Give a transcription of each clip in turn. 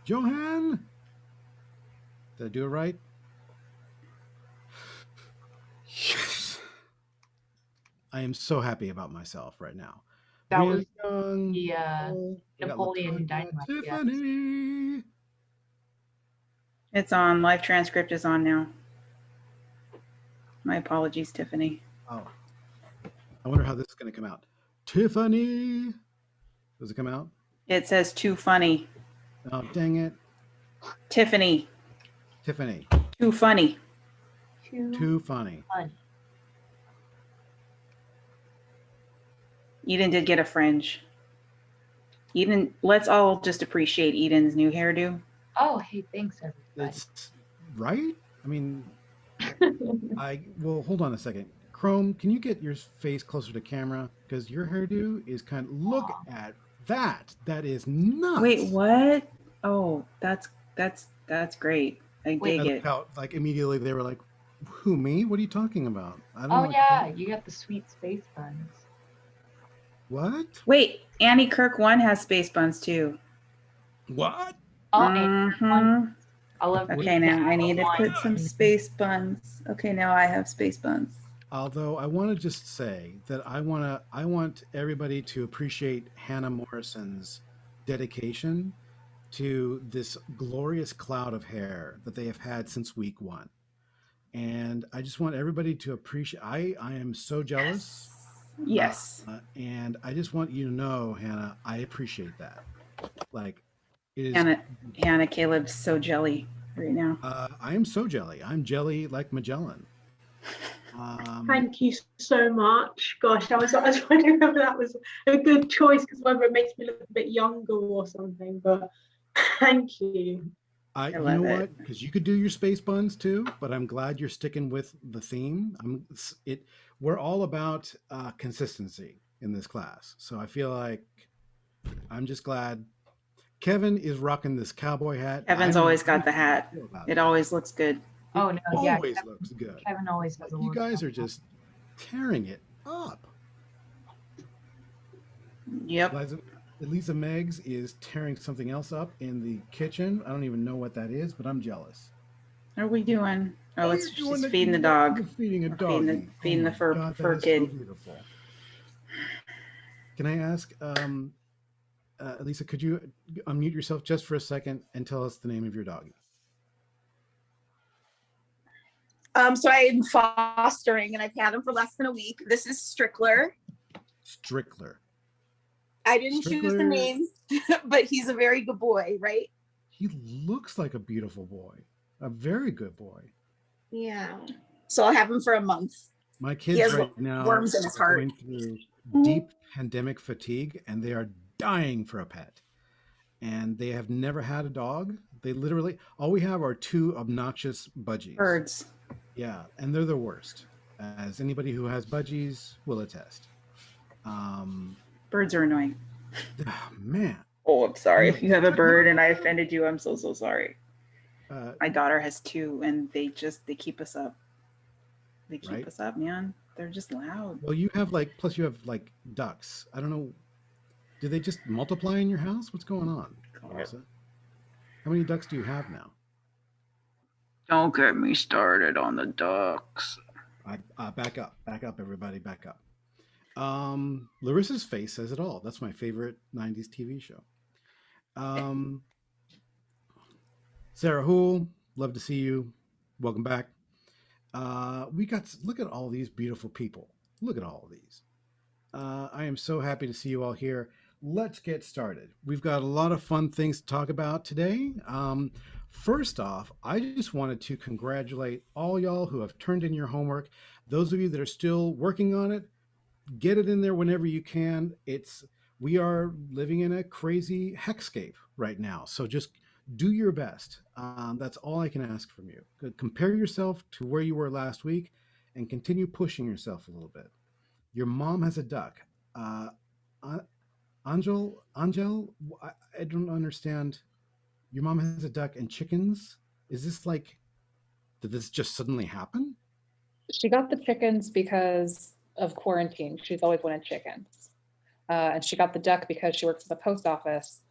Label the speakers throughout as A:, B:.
A: Johan. Did I do it right? Yes. I am so happy about myself right now.
B: That
A: Brianna
B: was
A: Young.
B: the
A: We got
B: Napoleon
A: Latanya.
B: Dynamite. Yes.
A: Tiffany.
C: It's on. Live transcript is on now. My apologies, Tiffany.
A: Oh, I wonder how this is going to come out. Tiffany. Does it come out?
C: It says too funny.
A: Oh, dang it.
C: Tiffany.
A: Tiffany.
C: Too funny.
A: Too funny.
C: Eden did get a fringe. Eden, let's all just appreciate Eden's new hairdo.
B: Oh, hey, thanks everybody.
A: It's right. I mean, well, hold on a second. Chrome, can you get your face closer to camera? Because your hairdo is kind of, look at that. That is nuts.
C: Wait, what? Oh, that's great. I dig it.
A: How, like, immediately they were like, who, me? What are you talking about? I don't
B: Oh
A: know
B: yeah, you got the sweet space buns.
A: What?
C: Wait, Annie Kirk 1 has space buns too.
A: What?
B: Oh,
C: Mm-hmm.
B: I love.
C: Okay, now I need to put some space buns. Okay, now I have space buns.
A: Although I want to just say that I want everybody to appreciate Hannah Morrison's dedication to this glorious cloud of hair that they have had since week 1. And I just want everybody to appreciate. I am so jealous.
C: Yes.
A: And I just want you to know, Hannah, I appreciate that. Like, it is.
C: Hannah, Caleb's so jelly right now.
A: I am so jelly. I'm jelly like Magellan.
D: Thank you so much. Gosh, I was wondering whether that was a good choice, because whether it makes me look a bit younger or something. But thank you.
A: You know what? Because you could do your space buns too, but I'm glad you're sticking with the theme. We're all about consistency in this class, so I feel like I'm just glad Kevin is rocking this cowboy hat.
C: Kevin's always got the hat. It always looks good.
B: Oh no,
A: yeah, always looks good.
B: Kevin always does.
A: You guys are just tearing it up.
C: Yep.
A: Elisa Meggs is tearing something else up in the kitchen. I don't even know what that is, but I'm jealous.
C: What are we doing? Oh, it's just feeding the dog.
A: Feeding a dog.
C: Feeding the fur kid. So beautiful.
A: Can I ask, Elisa, could you unmute yourself just for a second and tell us the name of your doggy?
E: So I'm fostering and I've had him for less than a week. This is Strickler.
A: Strickler.
E: I didn't choose the name, but he's a very good boy, right?
A: He looks like a beautiful boy. A very good boy.
E: Yeah. So I'll have him for a month.
A: My kids right now
E: worms in his heart.
A: Going through deep pandemic fatigue, and they are dying for a pet. And they have never had a dog. They literally, all we have are 2 obnoxious budgies.
C: Birds.
A: Yeah, and they're the worst, as anybody who has budgies will attest.
C: Birds are annoying.
A: Oh, man.
C: Oh, I'm sorry. If you have a bird and I offended you, I'm so sorry. My daughter has 2, and they keep us up. They keep us up, man. They're just loud.
A: Well, you have plus you have ducks. I don't know. Do they just multiply in your house? What's going on, Melissa? How many ducks do you have now?
C: Don't get me started on the ducks.
A: Back up, everybody, back up. Larissa's face says it all. That's my favorite 90s TV show. Sarah Houle, love to see you. Welcome back. Look at all these beautiful people. Look at all of these. I am so happy to see you all here. Let's get started. We've got a lot of fun things to talk about today. First off, I just wanted to congratulate all y'all who have turned in your homework. Those of you that are still working on it, get it in there whenever you can. We are living in a crazy hexscape right now. So just do your best. That's all I can ask from you. Compare yourself to where you were last week and continue pushing yourself a little bit. Your mom has a duck. Angel, I don't understand. Your mom has a duck and chickens? Is this did this just suddenly happen?
F: She got the chickens because of quarantine. She's always wanted chickens. And she got the duck because she works at the post office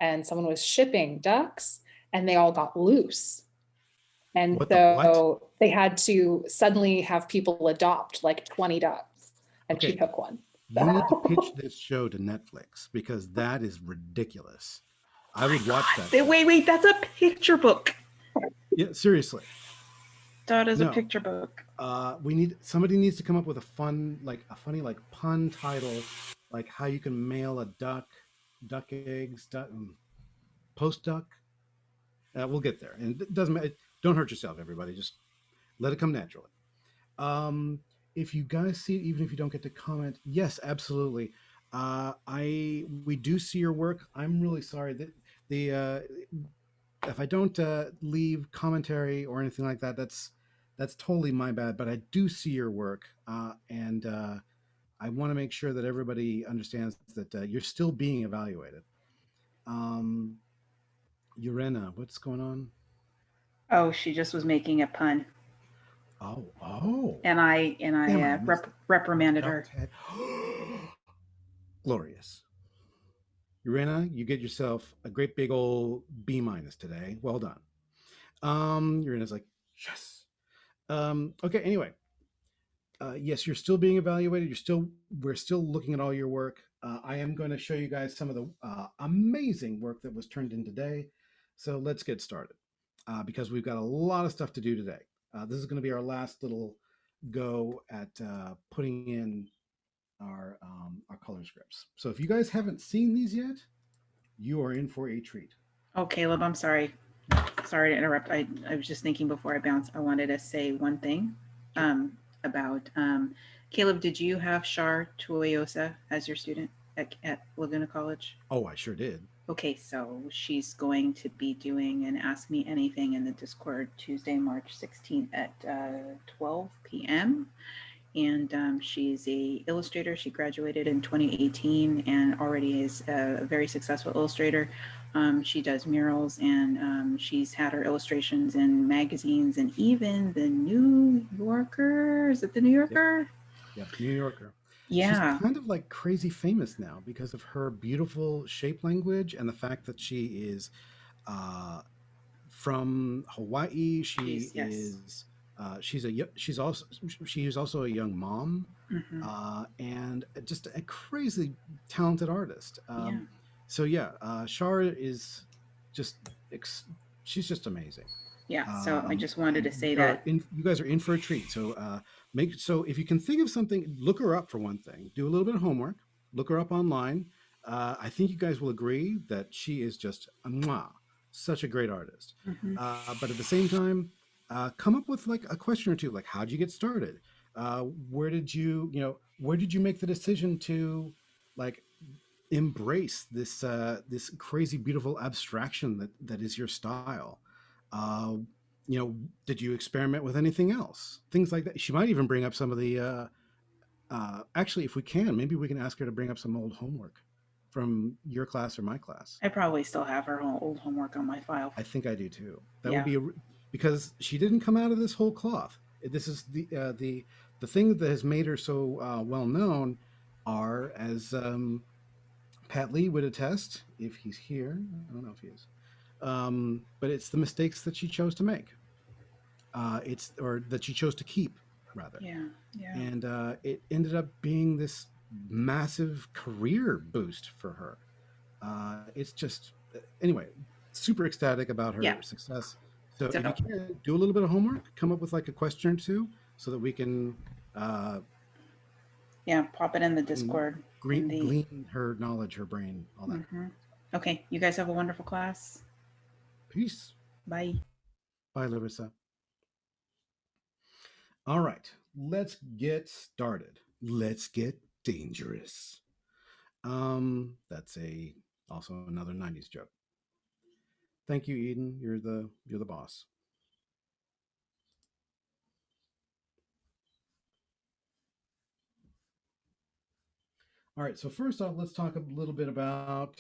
F: and someone was shipping ducks and they all got loose. And
A: What the what?
F: so they had to suddenly have people adopt like 20 ducks, and she
A: Okay.
F: took one.
A: You need to pitch this show to Netflix because that is ridiculous. I would watch that.
C: Wait, that's a picture book.
A: Yeah, seriously.
C: That is
A: No.
C: a picture book.
A: Somebody needs to come up with a funny pun title, like how you can mail a duck eggs, post duck. We'll get there, and it doesn't matter. Don't hurt yourself, everybody. Just let it come naturally. If you guys see it, even if you don't get to comment, yes, absolutely. We do see your work. I'm really sorry that if I don't leave commentary or anything like that, that's totally my bad. But I do see your work, and I want to make sure that everybody understands that you're still being evaluated. Urena, what's going on?
C: Oh, she just was making a pun.
A: Oh.
C: And I reprimanded her.
A: Glorious. Urena, you get yourself a great big old B- today. Well done. Urena's like, yes. Okay, anyway. Yes, you're still being evaluated. We're still looking at all your work. I am going to show you guys some of the amazing work that was turned in today. So let's get started because we've got a lot of stuff to do today. This is going to be our last little go at putting in our color scripts. So if you guys haven't seen these yet, you are in for a treat.
C: Oh, Caleb, I'm sorry. Sorry to interrupt. I was just thinking before I bounce, I wanted to say one thing about Caleb. Did you have Shar Tuoyosa as your student at Laguna College?
A: Oh, I sure did.
C: Okay, so she's going to be doing an Ask Me Anything in the Discord Tuesday, March 16th at 12 p.m. And she's a illustrator. She graduated in 2018 and already is a very successful illustrator. She does murals, and she's had her illustrations in magazines and even the New Yorker. Is it the New Yorker?
A: Yep, New Yorker.
C: Yeah.
A: She's kind of like crazy famous now because of her beautiful shape language and the fact that she is from Hawaii. She is also a young mom, and just a crazy talented artist. So Shar is she's just amazing.
C: Yeah. So I just wanted to say that
A: you guys are in for a treat. So if you can think of something, look her up for one thing. Do a little bit of homework. Look her up online. I think you guys will agree that she is just such a great artist. But at the same time, come up with like a question or two, like how did you get started? Where did you make the decision to like embrace this crazy beautiful abstraction that is your style? Did you experiment with anything else? Things like that. She might even bring up some of the actually, if we can, maybe we can ask her to bring up some old homework from your class or my class.
C: I probably still have her old homework on my file.
A: I think I do too. That would be because she didn't come out of this whole cloth. This is the thing that has made her so well known are, as Pat Lee would attest, if he's here. I don't know if he is. But it's the mistakes that she chose to make. Or that she chose to keep, rather.
C: Yeah.
A: And it ended up being this massive career boost for her. It's just, anyway, super ecstatic about her success. So if you can do a little bit of homework, come up with like a question or two so that we can
C: pop it in the Discord.
A: Glean her knowledge, her brain, all that.
C: Okay, you guys have a wonderful class.
A: Peace.
C: Bye.
A: Bye, Larissa. All right, let's get started. Let's get dangerous. That's also another 90s joke. Thank you, Eden. You're the boss. All right, so first off, let's talk a little bit about.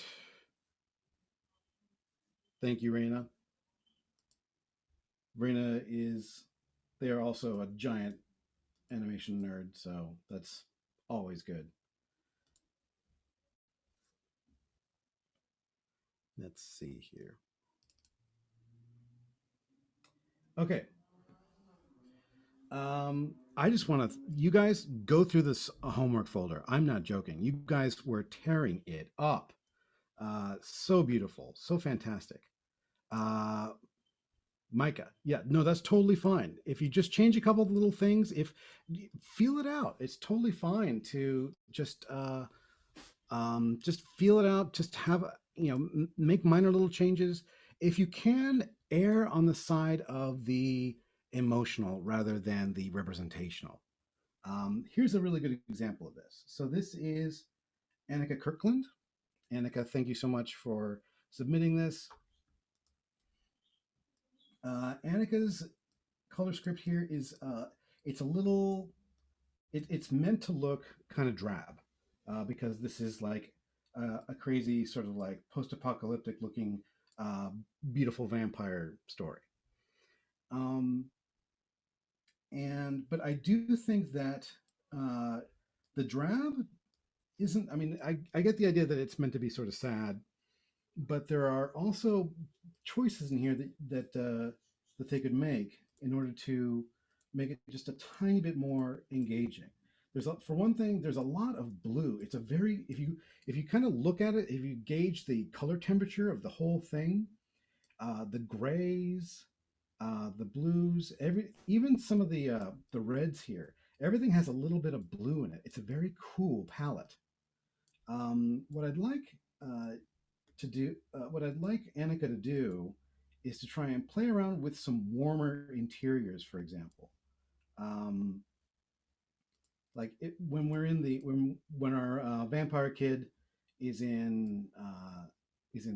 A: Thank you, Raina. Raina they are also a giant animation nerd, so that's always good. Let's see here. Okay. I just want to, you guys go through this homework folder. I'm not joking. You guys were tearing it up. So beautiful, so fantastic. Uh, Micah, yeah, no, that's totally fine. If you just change a couple of little things, if feel it out, it's totally fine to just feel it out. Just have make minor little changes. If you can, err on the side of the emotional rather than the representational. Here's a really good example of this. So this is Annika Kirkland. Annika, thank you so much for submitting this. Annika's color script here is it's a little it's meant to look kind of drab because this is like a crazy sort of like post-apocalyptic looking uh, beautiful vampire story. Um, and but I do think that uh, the drab isn't. I mean, I get the idea that it's meant to be sort of sad, but there are also choices in here that they could make in order to make it just a tiny bit more engaging. For one thing, there's a lot of blue. It's a very if you kind of look at it, if you gauge the color temperature of the whole thing, the grays, the blues, even some of the reds here, everything has a little bit of blue in it. It's a very cool palette. What I'd like what I'd like Annika to do is to try and play around with some warmer interiors, for example. Um, when we're in the when our vampire kid is in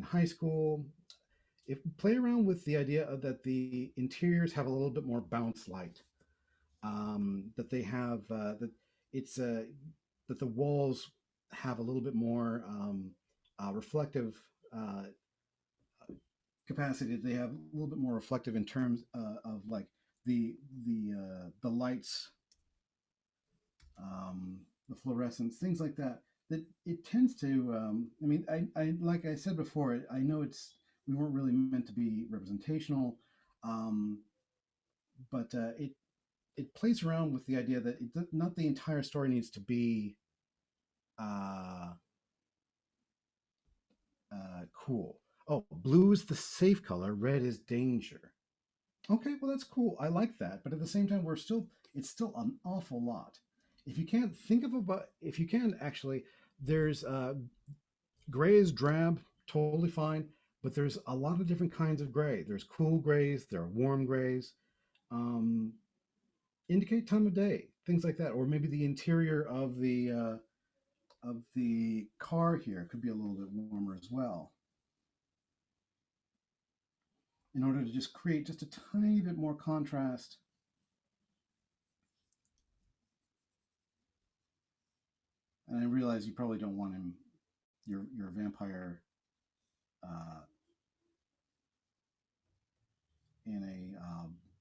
A: high school, if play around with the idea of that the interiors have a little bit more bounce light, that they have that it's that the walls have a little bit more reflective uh, capacity. They have a little bit more reflective in terms of like the lights, the fluorescence, things like that. That it tends to. I mean, I like I said before. I know we weren't really meant to be representational, um, but it plays around with the idea that not the entire story needs to be uh, cool. Oh, blue is the safe color, red is danger. Okay, well that's cool. I like that, but at the same time, it's still an awful lot. If you can't think of if you can actually, there's gray is drab, totally fine, but there's a lot of different kinds of gray. There's cool grays, there are warm grays. Um, Indicate time of day, things like that, or maybe the interior of the car here could be a little bit warmer as well, in order to just create just a tiny bit more contrast. And I realize you probably don't want your vampire, uh, in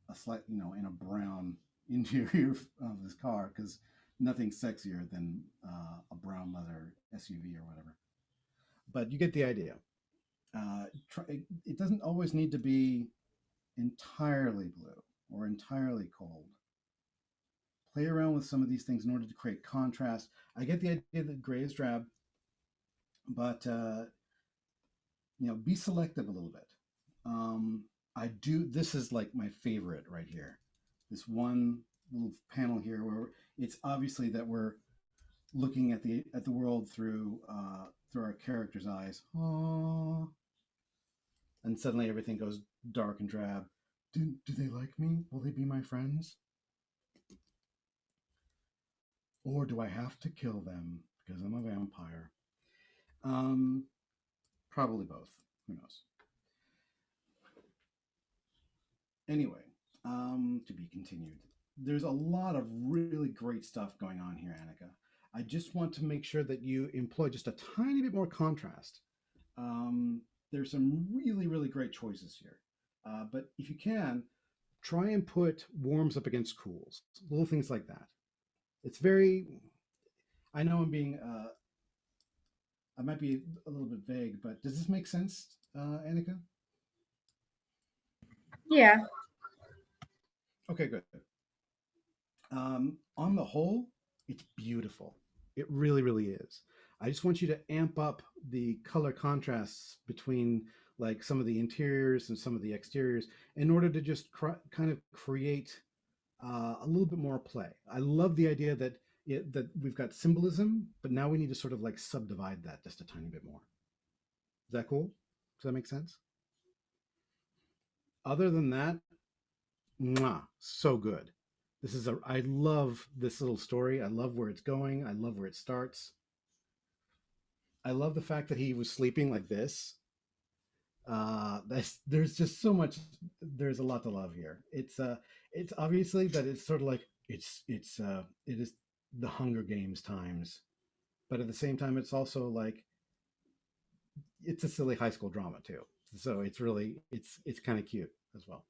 A: a slight, in a brown interior of this car, because nothing's sexier than a brown leather SUV or whatever. But you get the idea. It doesn't always need to be entirely blue or entirely cold. Play around with some of these things in order to create contrast. I get the idea that gray is drab, but be selective a little bit. I do. This is like my favorite right here. This one little panel here where it's obviously that we're looking at the world through our character's eyes. Aww. And suddenly everything goes dark and drab. Do they like me? Will they be my friends? Or do I have to kill them because I'm a vampire? Probably both. Who knows? Anyway, to be continued. There's a lot of really great stuff going on here, Annika. I just want to make sure that you employ just a tiny bit more contrast. There's some really, really great choices here. But if you can, try and put warms up against cools, little things like that. It's very, I know I'm being, I might be a little bit vague, but does this make sense, Annika?
D: Yeah.
A: Okay, good. On the whole, it's beautiful. It really, really is. I just want you to amp up the color contrasts between like some of the interiors and some of the exteriors in order to just kind of create a little bit more play. I love the idea that that we've got symbolism, but now we need to sort of like subdivide that just a tiny bit more. Is that cool? Does that make sense? Other than that, mwah, so good. I love this little story. I love where it's going. I love where it starts. I love the fact that he was sleeping like this. There's just so much. There's a lot to love here. It's obviously that it's sort of like it is the Hunger Games times, but at the same time, it's also like it's a silly high school drama too. So it's kind of cute as well.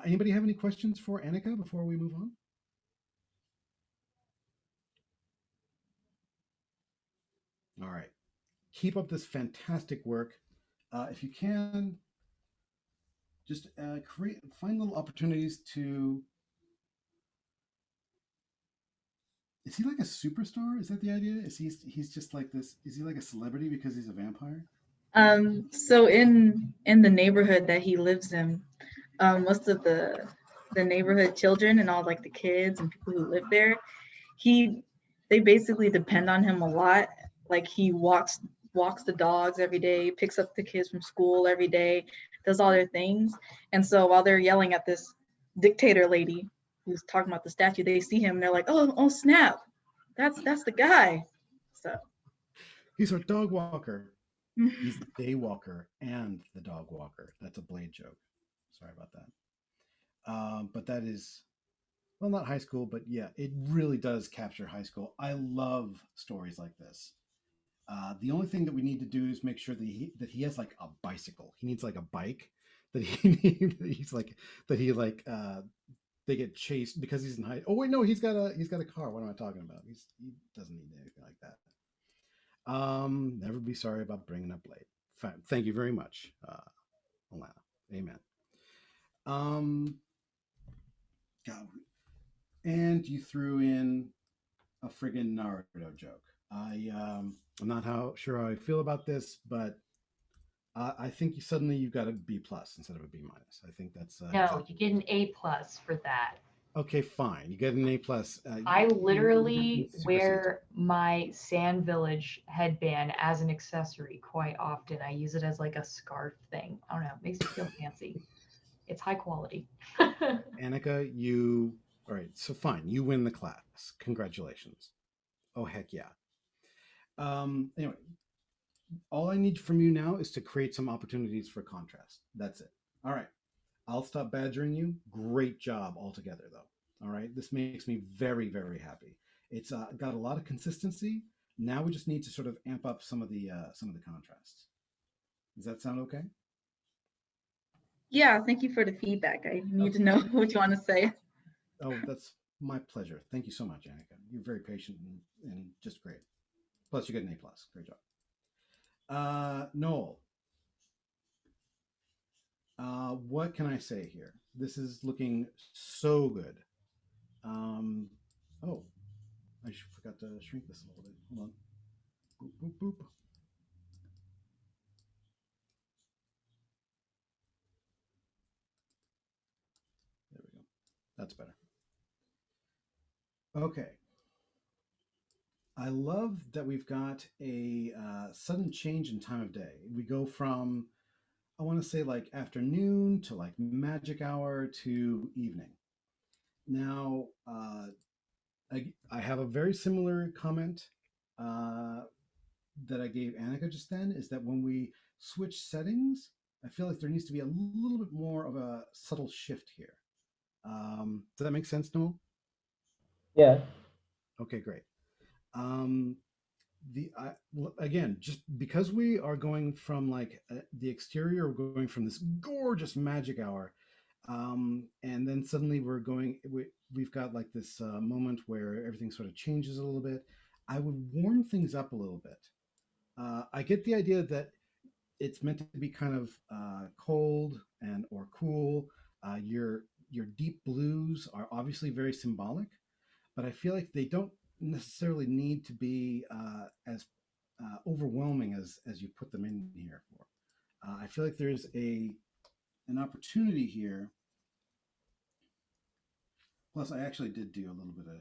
A: Anybody have any questions for Annika before we move on? All right. Keep up this fantastic work. If you can, just find little opportunities to. Is he like a superstar? Is that the idea? He's just like this? Is he like a celebrity because he's a vampire?
G: So in the neighborhood that he lives in, most of the neighborhood children and all like the kids and people who live there, they basically depend on him a lot. Like he walks the dogs every day, picks up the kids from school every day, does all their things. And so while they're yelling at this dictator lady who's talking about the statue, they see him and they're like, oh snap, that's the guy. So
A: he's our dog walker. He's the day walker and the dog walker. That's a Blade joke. Sorry about that. But that is, well, not high school, but yeah, it really does capture high school. I love stories like this. The only thing that we need to do is make sure that he has like a bicycle. He needs like a bike that they get chased because he's in high. Oh wait, no, he's got a car. What am I talking about? He doesn't need anything like that. Never be sorry about bringing up Blade. Thank you very much, Alana. Amen. God, and you threw in a friggin' Naruto joke. I'm not sure how I feel about this, but I think suddenly you got a B plus instead of a B minus. I think that's
B: No, you get an A+ for that.
A: okay. Fine, you get an A plus.
B: I literally
A: Supersedes.
B: wear my Sand Village headband as an accessory quite often. I use it as like a scarf thing. I don't know, it makes me feel fancy. It's high quality.
A: Annika, all right. So fine, you win the class. Congratulations. Oh heck yeah. Anyway, all I need from you now is to create some opportunities for contrast. That's it. All right. I'll stop badgering you. Great job altogether, though. All right. This makes me very, very happy. It's got a lot of consistency. Now we just need to sort of amp up some of the contrasts. Does that sound okay?
G: yeah, thank you for the feedback. I need to know what you want to say.
A: Oh, that's my pleasure. Thank you so much, Annika. You're very patient and just great. Plus, you get an A plus. Great job. Noel, what can I say here? This is looking so good. Oh, I forgot to shrink this a little bit. Hold on. Boop, boop, boop. There we go. That's better. Okay. I love that we've got a sudden change in time of day. We go from, I want to say like afternoon to like magic hour to evening. Now, I have a very similar comment that I gave Annika just then, is that when we switch settings, I feel like there needs to be a little bit more of a subtle shift here. Does that make sense, Noel?
H: Yeah.
A: Okay, great. Again, just because we are going from like the exterior, we're going from this gorgeous magic hour, and then suddenly we've got like this moment where everything sort of changes a little bit. I would warm things up a little bit. I get the idea that it's meant to be kind of cold or cool. your deep blues are obviously very symbolic, but I feel like they don't necessarily need to be as overwhelming as you put them in here for. I feel like there's an opportunity here. Plus, I actually did do a little bit of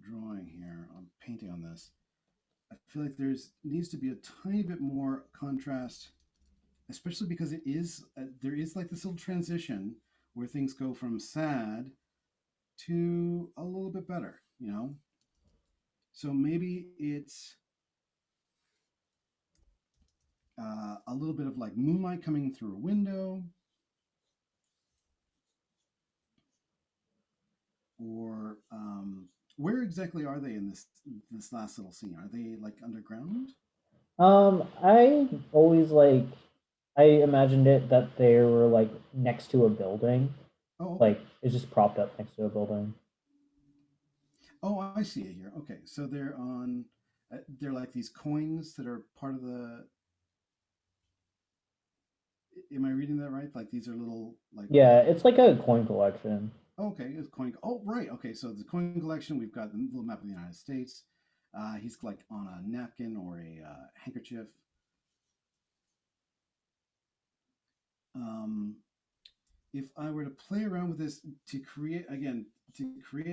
A: drawing here on painting on this. I feel like there's needs to be a tiny bit more contrast, especially because it is there is like this little transition where things go from sad to a little bit better, you know. So maybe it's a little bit of like moonlight coming through a window, or where exactly are they in this last little scene? Are they like underground?
H: I always like I imagined it that they were like next to a building.
A: Oh, okay.
H: Like it's just propped up next to a building.
A: Oh, I see it here. Okay, so they're on. They're like these coins that are part of the. Am I reading that right? Like these are little like.
H: Yeah, it's like a coin collection.
A: Okay, it's coin. Oh, right. Okay, so the coin collection. We've got the little map of the United States. He's like on a napkin or a handkerchief. Um, if I were to play around with this to create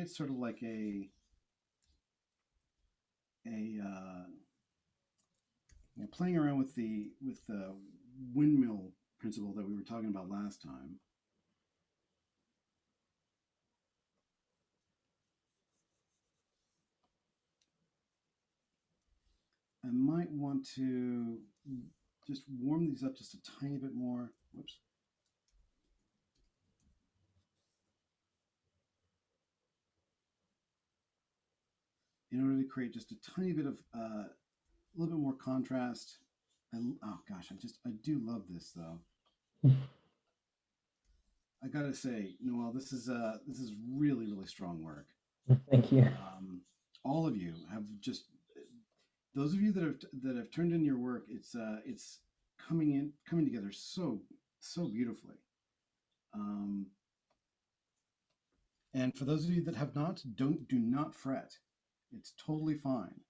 A: sort of like a playing around with the windmill principle that we were talking about last time. I might want to just warm these up just a tiny bit more. Whoops. In order to create just a tiny bit of a little bit more contrast. Oh gosh, I do love this though. I gotta say, Noel, this is really really strong work.
H: Thank you.
A: All of you have just those of you that have turned in your work. It's coming together so beautifully. And for those of you that have not, do not fret. It's totally fine.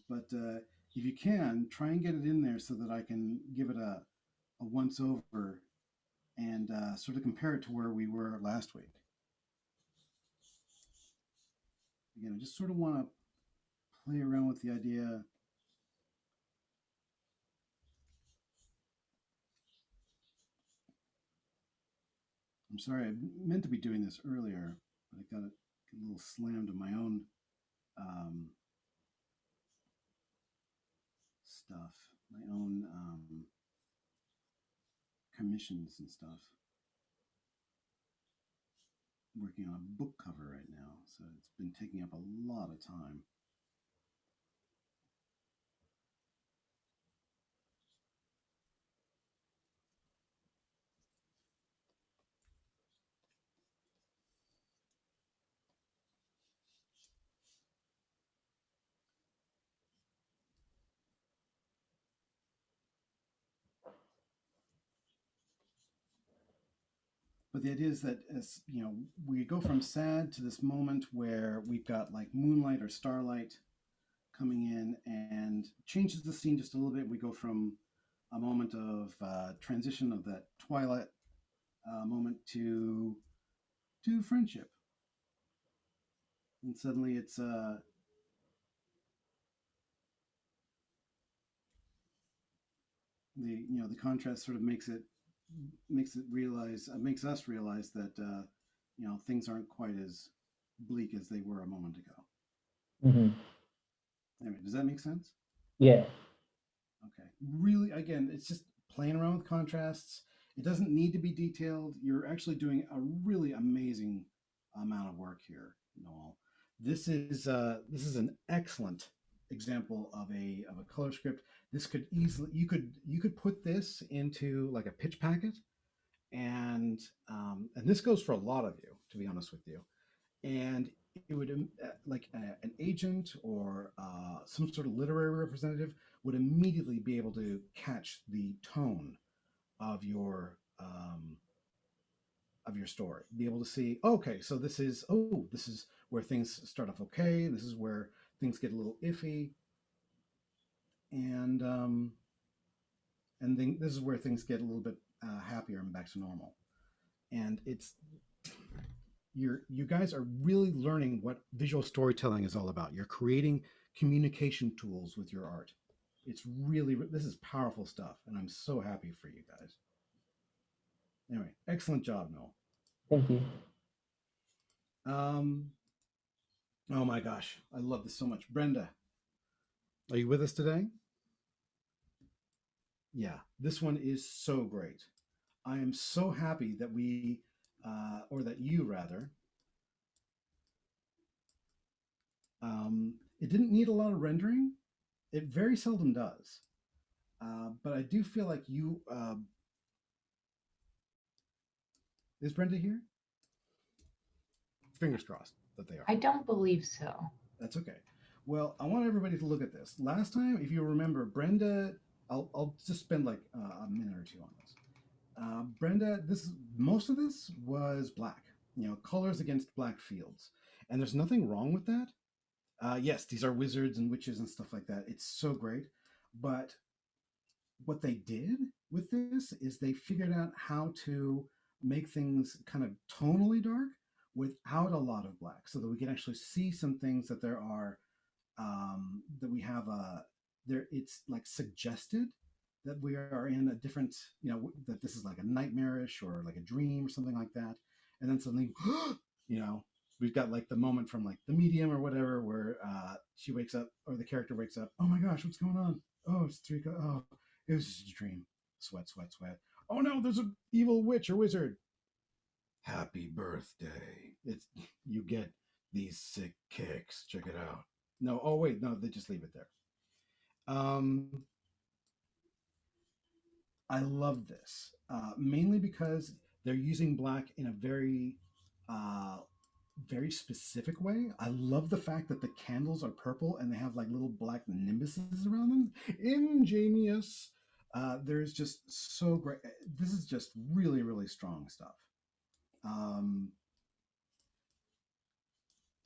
A: But if you can, try and get it in there so that I can give it a once over and sort of compare it to where we were last week. Again, I just sort of want to play around with the idea. I'm sorry, I meant to be doing this earlier, but I got a little slammed on my own stuff, my own commissions and stuff. I'm working on a book cover right now, so it's been taking up a lot of time. But the idea is that as you know, we go from sad to this moment where we've got like moonlight or starlight coming in and changes the scene just a little bit. We go from a moment of transition of that twilight moment to friendship, and suddenly it's the contrast sort of makes us realize that things aren't quite as bleak as they were a moment ago.
H: Mm-hmm.
A: Anyway, does that make sense?
H: Yeah.
A: Okay. Really, again, it's just playing around with contrasts. It doesn't need to be detailed. You're actually doing a really amazing amount of work here, Noel. This is an excellent example of a color script. This could easily you could put this into like a pitch packet, and this goes for a lot of you, to be honest with you, and it would like an agent or some sort of literary representative would immediately be able to catch the tone of your of your story. Be able to see, okay, so this is where things start off okay. This is where things get a little iffy, and then this is where things get a little bit happier and back to normal. And you guys are really learning what visual storytelling is all about. You're creating communication tools with your art. It's really, this is powerful stuff, and I'm so happy for you guys. Anyway, excellent job, Noel.
H: Thank you.
A: Oh my gosh, I love this so much. Brenda, are you with us today? Yeah, this one is so great. I am so happy that we, or that you rather, it didn't need a lot of rendering. It very seldom does. But I do feel like you, is Brenda here? Fingers crossed that they are.
B: I don't believe so.
A: That's okay. Well, I want everybody to look at this. Last time, if you remember, Brenda, I'll just spend like a minute or two on this. Brenda, most of this was black, colors against black fields. And there's nothing wrong with that. Yes, these are wizards and witches and stuff like that. It's so great. But what they did with this is they figured out how to make things kind of tonally dark without a lot of black, so that we can actually see some things that there are, that we have there. It's like suggested that we are in a different, that this is like a nightmarish or like a dream or something like that. And then suddenly, we've got like the moment from like The Medium or whatever, where she wakes up, or the character wakes up. Oh my gosh, what's going on? Oh, it's oh, it was just a dream. Sweat, sweat, sweat. Oh no, there's an evil witch or wizard. Happy birthday. You get these sick kicks. Check it out. No, oh wait, no, they just leave it there. I love this, mainly because they're using black in a very, very specific way. I love the fact that the candles are purple and they have like little black nimbuses around them. Ingenious. There's just so great. This is just really, really strong stuff.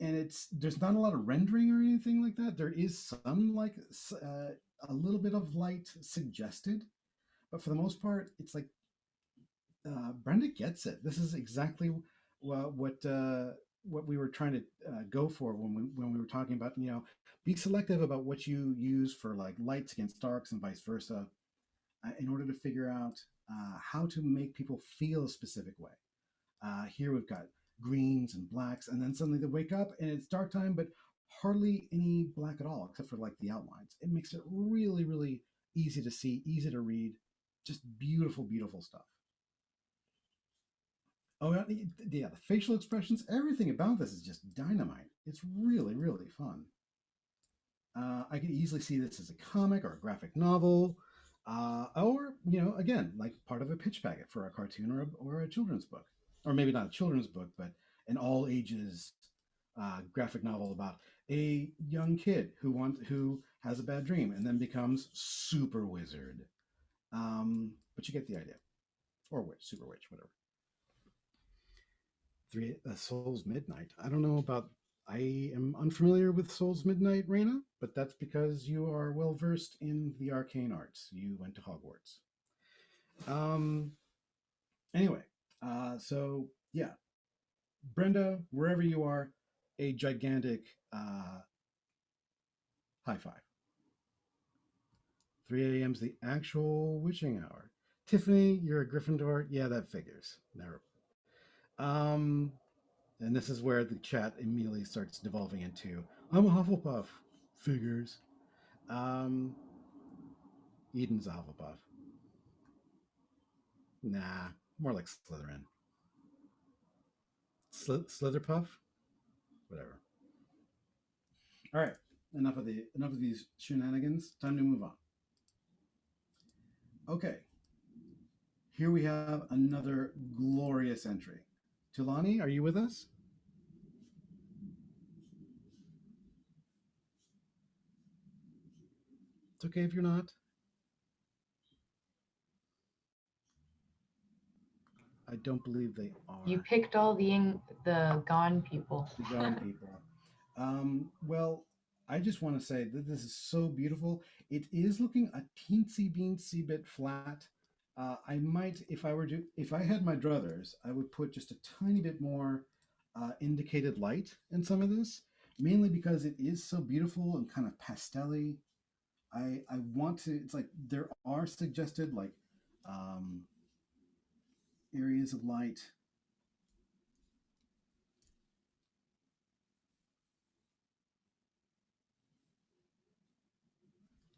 A: And there's not a lot of rendering or anything like that. There is some like a little bit of light suggested, but for the most part, it's like Brenda gets it. This is exactly what we were trying to go for when we were talking about, be selective about what you use for like lights against darks and vice versa, in order to figure out how to make people feel a specific way. Here we've got greens and blacks, and then suddenly they wake up and it's dark time, but hardly any black at all, except for like the outlines. It makes it really, really easy to see, easy to read, just beautiful, beautiful stuff. Oh yeah, the facial expressions, everything about this is just dynamite. It's really, really fun. I could easily see this as a comic or a graphic novel, or again, like part of a pitch packet for a cartoon or a children's book. Or maybe not a children's book, but an all ages graphic novel about a young kid who has a bad dream and then becomes super wizard. But you get the idea. Or witch, super witch, whatever. Souls Midnight. I don't know about. I am unfamiliar with Souls Midnight, Raina, but that's because you are well versed in the arcane arts. You went to Hogwarts. Anyway. So yeah, Brenda, wherever you are, a gigantic high five. 3 a.m. is the actual witching hour. Tiffany, you're a Gryffindor. Yeah, that figures. Never. And this is where the chat immediately starts devolving into, I'm a Hufflepuff. Figures. Eden's a Hufflepuff. Nah, more like Slytherin. Slitherpuff? Whatever. All right, enough of these shenanigans. Time to move on. Okay. Here we have another glorious entry. Tulani, are you with us? It's okay if you're not. I don't believe they are.
B: You picked all the gone people.
A: The gone people. Well, I just want to say that this is so beautiful. It is looking a teensy beensy bit flat. I might, if I had my druthers, I would put just a tiny bit more indicated light in some of this, mainly because it is so beautiful and kind of pastel-y. I want to, it's like there are suggested like um, areas of light.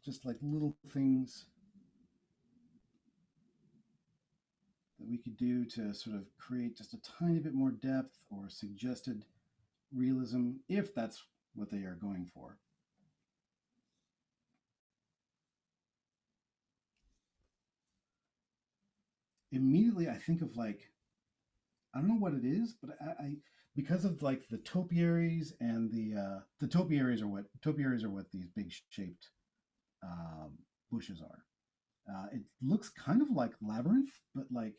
A: Just like little things that we could do to sort of create just a tiny bit more depth or suggested realism, if that's what they are going for. Immediately, I think of like, I don't know what it is, but I because of like the topiaries and the topiaries are what these big shaped bushes are. It looks kind of like labyrinth, but like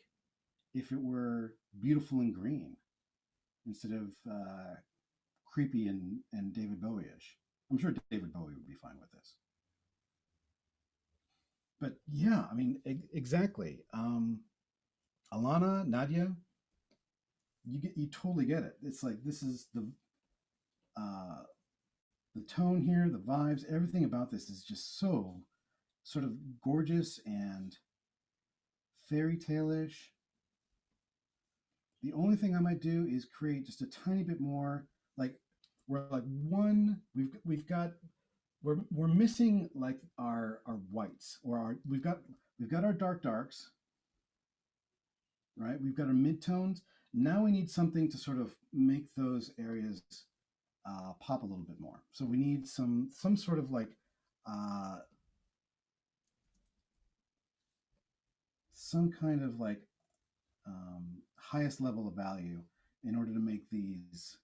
A: if it were beautiful and green instead of creepy and David Bowie-ish. I'm sure David Bowie would be fine with this. But yeah, I mean, exactly. Alana, Nadia, you totally get it. It's like this is the tone here, the vibes, everything about this is just so sort of gorgeous and fairy tale-ish. The only thing I might do is create just a tiny bit more, like we're like one. We're missing like our whites or we've got our darks, right? We've got our midtones. Now we need something to sort of make those areas pop a little bit more. So we need some sort of like some kind of like highest level of value in order to make these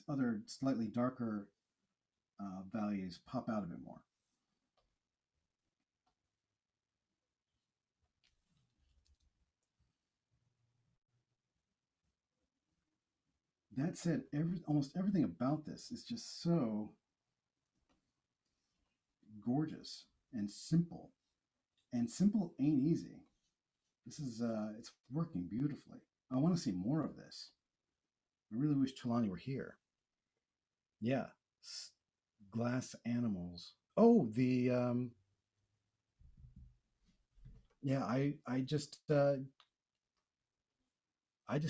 A: other slightly darker values pop out a bit more. That said, almost everything about this is just so gorgeous and simple. And simple ain't easy. This is it's working beautifully. I want to see more of this. I really wish Trelawney were here. Yeah, glass animals. Oh, the yeah. I just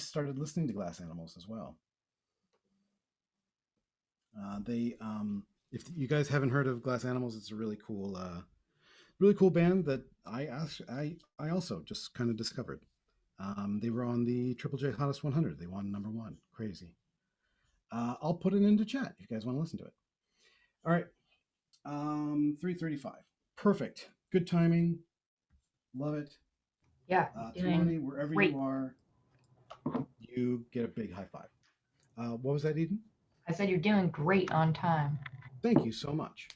A: started listening to Glass Animals as well. They if you guys haven't heard of Glass Animals, it's a really cool band that I also just kind of discovered. They were on the Triple J Hottest 100. They won #1. Crazy. I'll put it into chat if you guys want to listen to it. All right. 3:35. Perfect. Good timing. Love it.
B: Yeah.
A: Tony, wherever great. You are, you get a big high five. What was that, Eden?
B: I said you're doing great on time.
A: Thank you so much.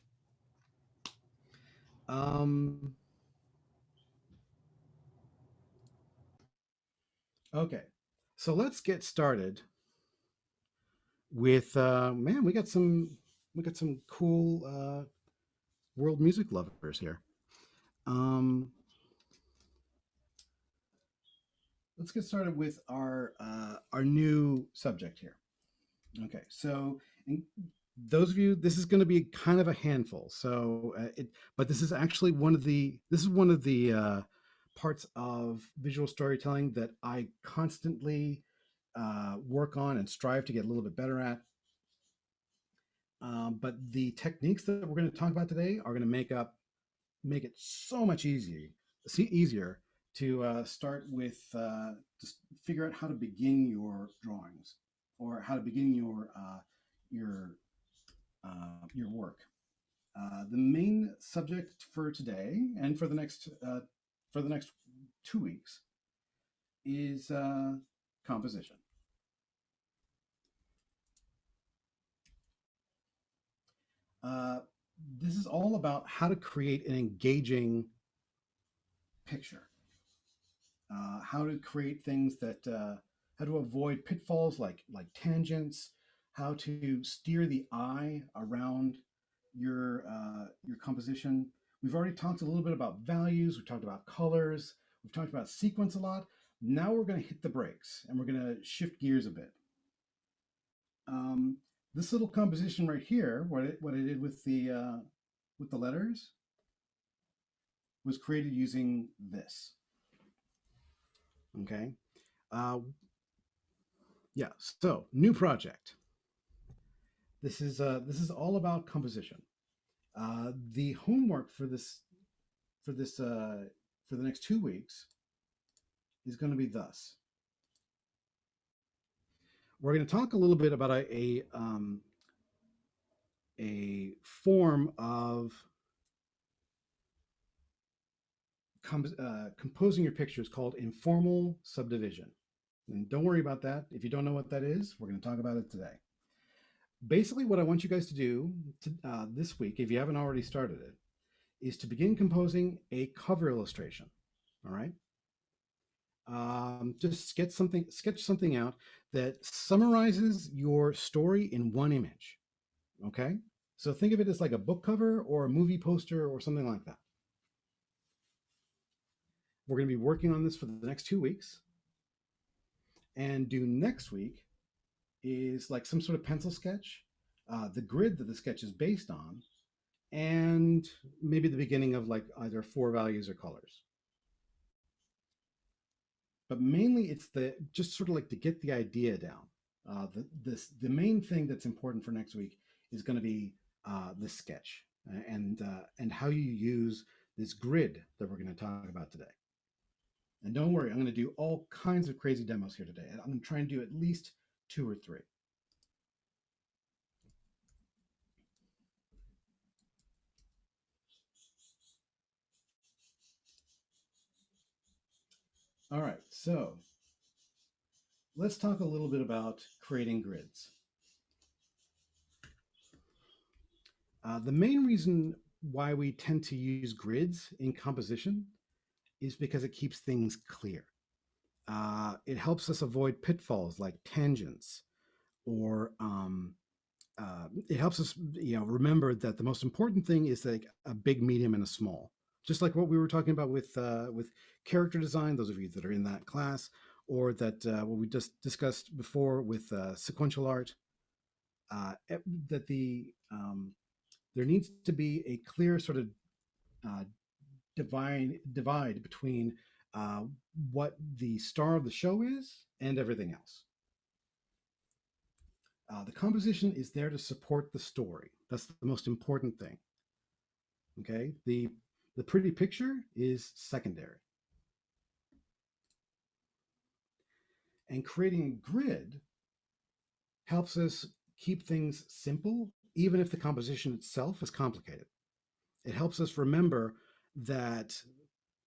A: Okay, so let's get started with man. We got some cool world music lovers here. Let's get started with our new subject here. Okay, so those of you, this is going to be kind of a handful. So, but this is actually one of the parts of visual storytelling that I constantly work on and strive to get a little bit better at. But the techniques that we're going to talk about today are going to make it so much easier to start with, just figure out how to begin your drawings or how to begin your work. The main subject for today and for the next 2 weeks is composition. This is all about how to create an engaging picture. how to create things that, how to avoid pitfalls like tangents, how to steer the eye around your composition. We've already talked a little bit about values. We've talked about colors. We've talked about sequence a lot. Now we're going to hit the brakes and we're going to shift gears a bit. This little composition right here, what I did with the letters, was created using this. Okay. Yeah. So new project. This is all about composition. The homework for the next 2 weeks is going to be thus. We're going to talk a little bit about a form of composing your pictures called informal subdivision. And don't worry about that. If you don't know what that is, we're going to talk about it today. Basically, what I want you guys to do this week, if you haven't already started it, is to begin composing a cover illustration. All right. Just sketch something out that summarizes your story in one image. Okay. So think of it as like a book cover or a movie poster or something like that. We're going to be working on this for the next 2 weeks. And due next week is like some sort of pencil sketch, the grid that the sketch is based on, and maybe the beginning of like either 4 values or colors. But mainly it's just sort of like to get the idea down. The main thing that's important for next week is going to be the sketch and how you use this grid that we're going to talk about today. And don't worry, I'm going to do all kinds of crazy demos here today. I'm going to try and do at least 2 or 3. All right, so let's talk a little bit about creating grids. The main reason why we tend to use grids in composition is because it keeps things clear. It helps us avoid pitfalls like tangents, or it helps us, remember that the most important thing is like a big, medium, and a small. Just like what we were talking about with character design, those of you that are in that class, or that what we just discussed before with sequential art, that there needs to be a clear sort of divide between what the star of the show is and everything else. The composition is there to support the story. That's the most important thing. Okay, the pretty picture is secondary. And creating a grid helps us keep things simple, even if the composition itself is complicated. It helps us remember that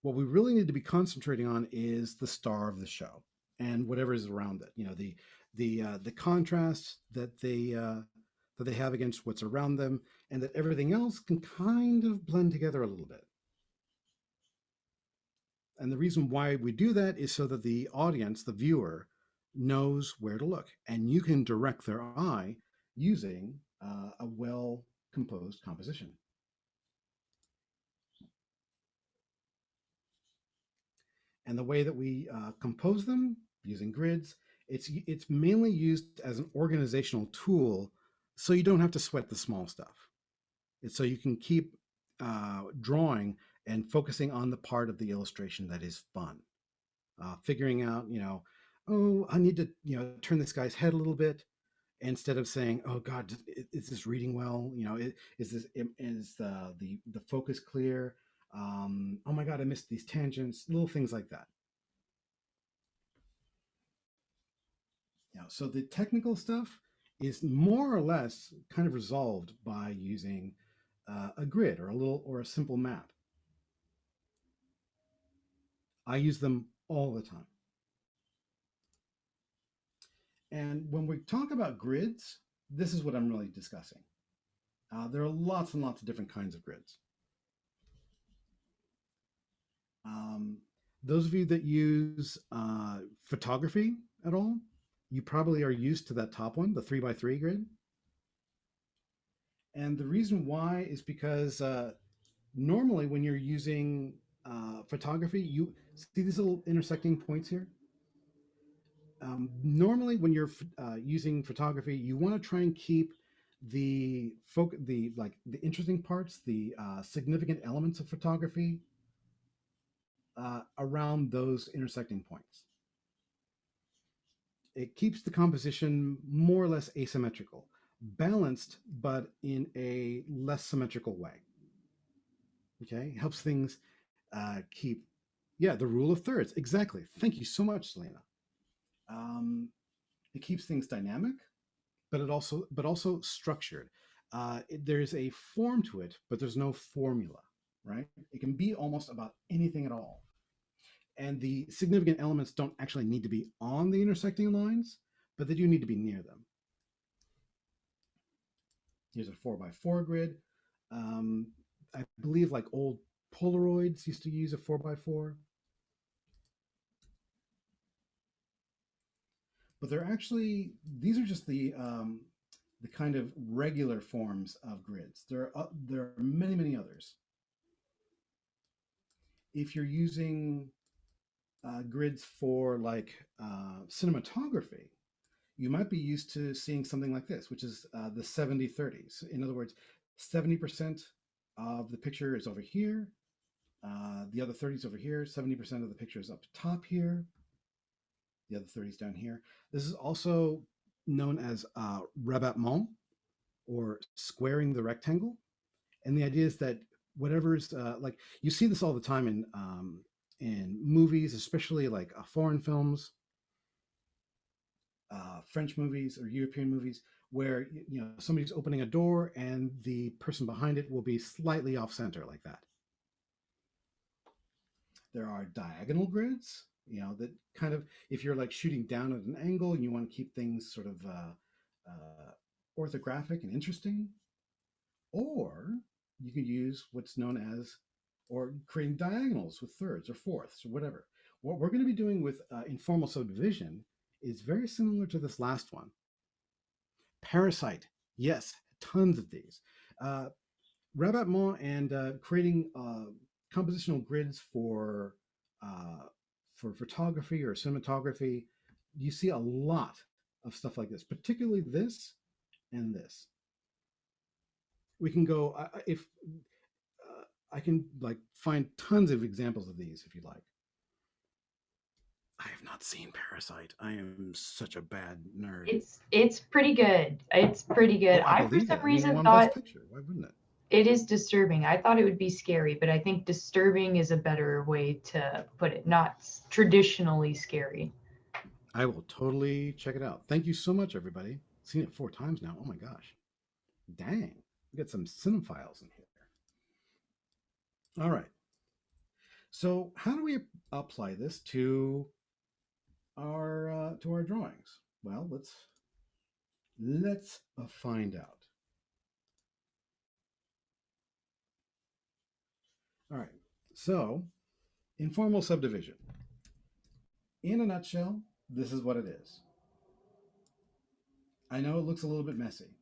A: what we really need to be concentrating on is the star of the show and whatever is around it. The contrast that they have against what's around them, and that everything else can kind of blend together a little bit. And the reason why we do that is so that the audience, the viewer, knows where to look, and you can direct their eye using a well-composed composition. And the way that we compose them using grids, it's mainly used as an organizational tool, so you don't have to sweat the small stuff. It's so you can keep drawing and focusing on the part of the illustration that is fun. Figuring out, oh, I need to, turn this guy's head a little bit, instead of saying, oh God, is this reading well? Is the focus clear? Oh my God, I missed these tangents, little things like that. So the technical stuff is more or less kind of resolved by using a grid or a simple map. I use them all the time. And when we talk about grids, this is what I'm really discussing. There are lots and lots of different kinds of grids. those of you that use photography at all, you probably are used to that top one, the 3x3 grid. And the reason why is because normally when you're using photography, you see these little intersecting points here. Normally when you're using photography, you want to try and keep the interesting parts, the significant elements of photography around those intersecting points. It keeps the composition more or less asymmetrical, balanced, but in a less symmetrical way. Okay, helps things keep, yeah, the rule of thirds. Exactly. Thank you so much, Selena. It keeps things dynamic, but also structured. There's a form to it, but there's no formula, right? It can be almost about anything at all. And the significant elements don't actually need to be on the intersecting lines, but they do need to be near them. Here's a 4x4 grid. I believe like old Polaroids used to use a 4x4. But they're actually, these are just the kind of regular forms of grids. There are many, many others. If you're using grids for like cinematography, you might be used to seeing something like this, which is the 70-30s. In other words, 70% of the picture is over here. The other 30 is over here. 70% of the picture is up top here. The other 30 is down here. This is also known as rabattement, or squaring the rectangle. And the idea is that whatever's like, you see this all the time in movies, especially like foreign films, French movies or European movies, where somebody's opening a door and the person behind it will be slightly off center like that. There are diagonal grids, that kind of, if you're like shooting down at an angle and you want to keep things sort of orthographic and interesting, or you can use what's known as, or creating diagonals with thirds or fourths or whatever. What we're going to be doing with informal subdivision is very similar to this last one. Parasite, yes, tons of these. Rabattement and creating compositional grids for photography or cinematography, you see a lot of stuff like this, particularly this and this. We can go, I can like find tons of examples of these if you like. I have not seen Parasite. I am such a bad nerd.
B: It's pretty good. It's pretty good.
A: Oh,
B: I for some reason
A: won
B: thought
A: Best Picture. Why wouldn't it?
B: it is disturbing. I thought it would be scary, but I think disturbing is a better way to put it. Not traditionally scary.
A: I will totally check it out. Thank you so much, everybody. Seen it 4 times now. Oh my gosh. Dang. We got some cinephiles in here. All right. So how do we apply this to our drawings? Well, let's find out. All right. So informal subdivision. In a nutshell, this is what it is. I know it looks a little bit messy.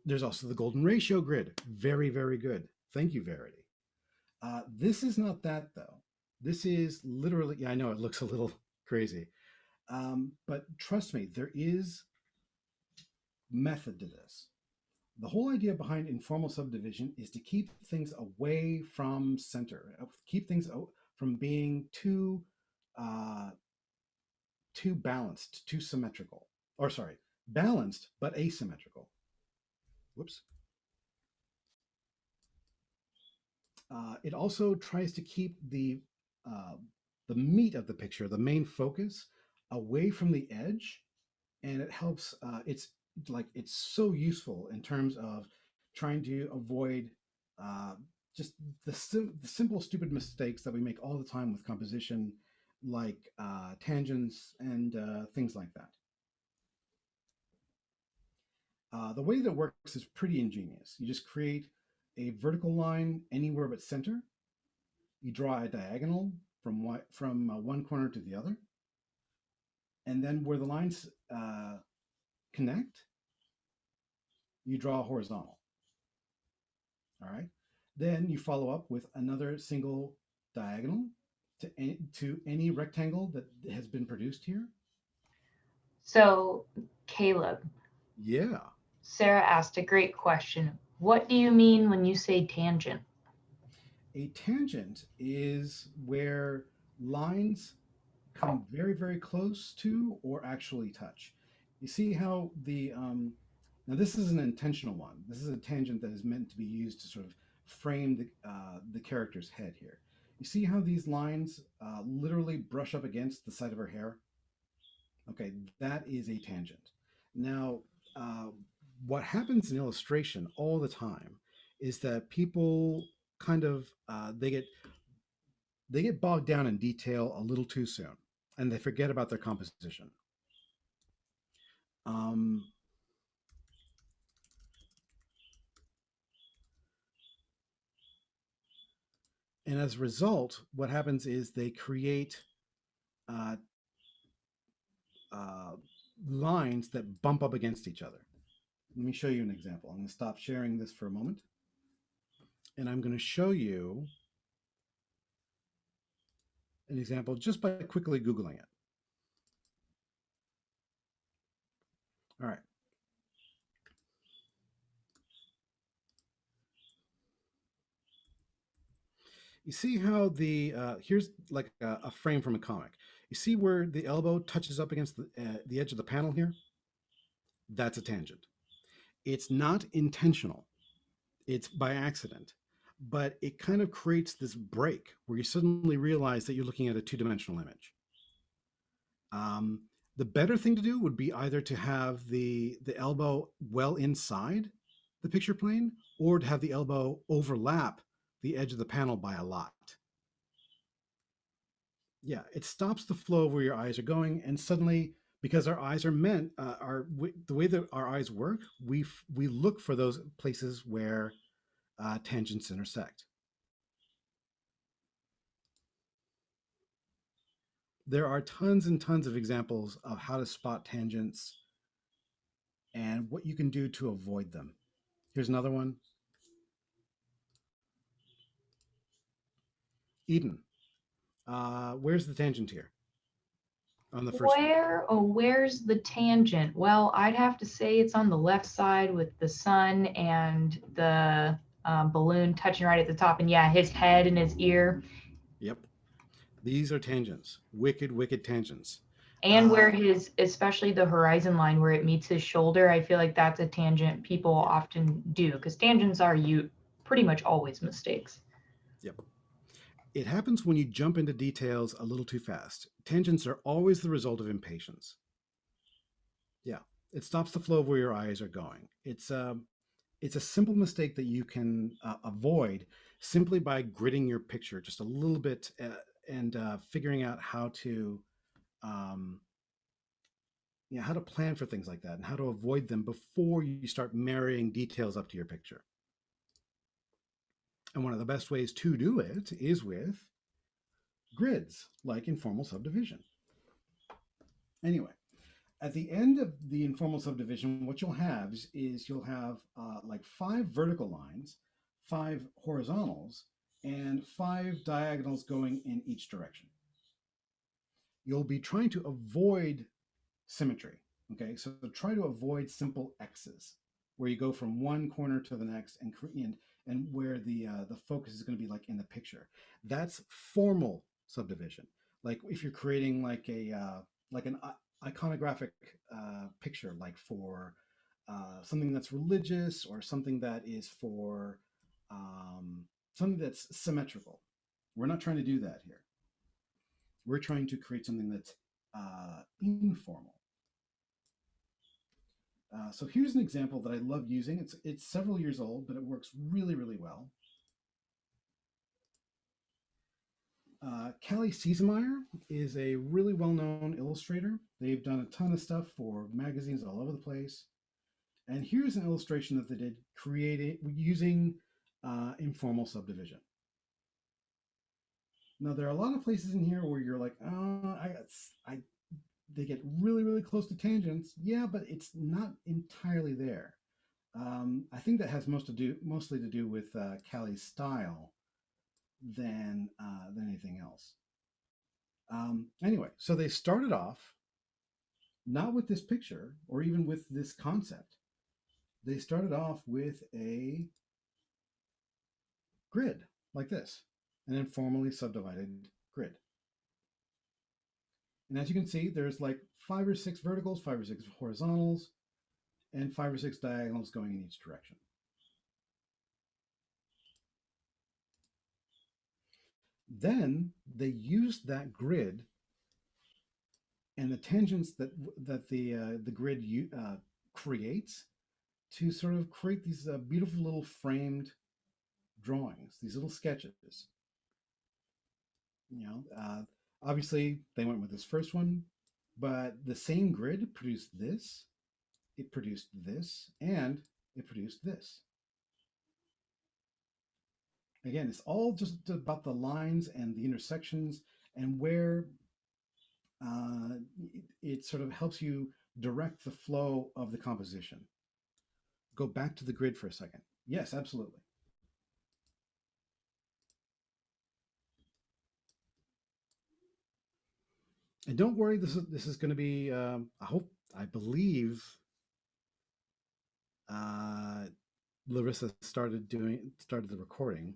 A: There's also the golden ratio grid. Very, very good. Thank you, Verity. This is not that, though. This is literally, yeah, I know it looks a little crazy. But trust me, there is method to this. The whole idea behind informal subdivision is to keep things away from center, keep things from being too balanced, too symmetrical. Or sorry, balanced but asymmetrical. Whoops. It also tries to keep the meat of the picture, the main focus, away from the edge, and it helps. It's so useful in terms of trying to avoid just the simple, stupid mistakes that we make all the time with composition, like tangents and things like that. The way that works is pretty ingenious. You just create a vertical line anywhere but center. You draw a diagonal from one corner to the other, and then where the lines connect, you draw a horizontal. All right. Then you follow up with another single diagonal to any rectangle that has been produced here.
B: So, Caleb,
A: Yeah.
B: Sarah asked a great question. What do you mean when you say tangent?
A: A tangent is where lines come very, very close to or actually touch. You see how now this is an intentional one. This is a tangent that is meant to be used to sort of frame the character's head here. You see how these lines literally brush up against the side of her hair? Okay, that is a tangent. Now, what happens in illustration all the time is that people kind of they get bogged down in detail a little too soon, and they forget about their composition. Um, and as a result, what happens is they create uh, lines that bump up against each other. Let me show you an example. I'm going to stop sharing this for a moment, and I'm going to show you an example just by quickly Googling it. All right. You see how here's like a frame from a comic. You see where the elbow touches up against the edge of the panel here? That's a tangent. It's not intentional. It's by accident, but it kind of creates this break where you suddenly realize that you're looking at a two-dimensional image. The better thing to do would be either to have the elbow well inside the picture plane or to have the elbow overlap the edge of the panel by a lot. Yeah, it stops the flow of where your eyes are going, and suddenly, because our eyes are meant, the way that our eyes work, we look for those places where tangents intersect. There are tons and tons of examples of how to spot tangents and what you can do to avoid them. Here's another one. Eden, where's the tangent here? On the first one.
B: Where's the tangent? Well, I'd have to say it's on the left side with the sun and the balloon touching right at the top. And yeah, his head and his ear.
A: Yep. These are tangents. Wicked, wicked tangents.
B: And where especially the horizon line where it meets his shoulder, I feel like that's a tangent people often do, because tangents are pretty much always mistakes.
A: Yep. It happens when you jump into details a little too fast. Tangents are always the result of impatience. Yeah, it stops the flow of where your eyes are going. It's a simple mistake that you can avoid simply by gridding your picture just a little bit and figuring out how to plan for things like that and how to avoid them before you start marrying details up to your picture. And one of the best ways to do it is with grids, like informal subdivision. Anyway, at the end of the informal subdivision, what you'll have is you'll have like 5 vertical lines, 5 horizontals, and 5 diagonals going in each direction. You'll be trying to avoid symmetry, okay? So try to avoid simple X's, where you go from one corner to the next and where the focus is going to be like in the picture. That's formal subdivision. Like if you're creating like an iconographic picture, like for something that's religious or something that is for something that's symmetrical. We're not trying to do that here. We're trying to create something that's informal. So here's an example that I love using. It's several years old, but it works really, really well. Callie Siesemeyer is a really well-known illustrator. They've done a ton of stuff for magazines all over the place. And here's an illustration that they did using informal subdivision. Now there are a lot of places in here where you're like, oh, they get really, really close to tangents. Yeah, but it's not entirely there. I think that has mostly to do with Callie's style than anything else. Anyway, so they started off not with this picture or even with this concept. They started off with a grid like this, an informally subdivided grid. And as you can see, there's like 5 or 6 verticals, 5 or 6 horizontals, and 5 or 6 diagonals going in each direction. Then they used that grid and the tangents that the grid creates to sort of create these beautiful little framed drawings, these little sketches. You know, obviously they went with this first one, but the same grid produced this, it produced this, and it produced this. Again, it's all just about the lines and the intersections and where it sort of helps you direct the flow of the composition. Go back to the grid for a second. Yes, absolutely. And don't worry, this is going to be. I believe Larissa started the recording.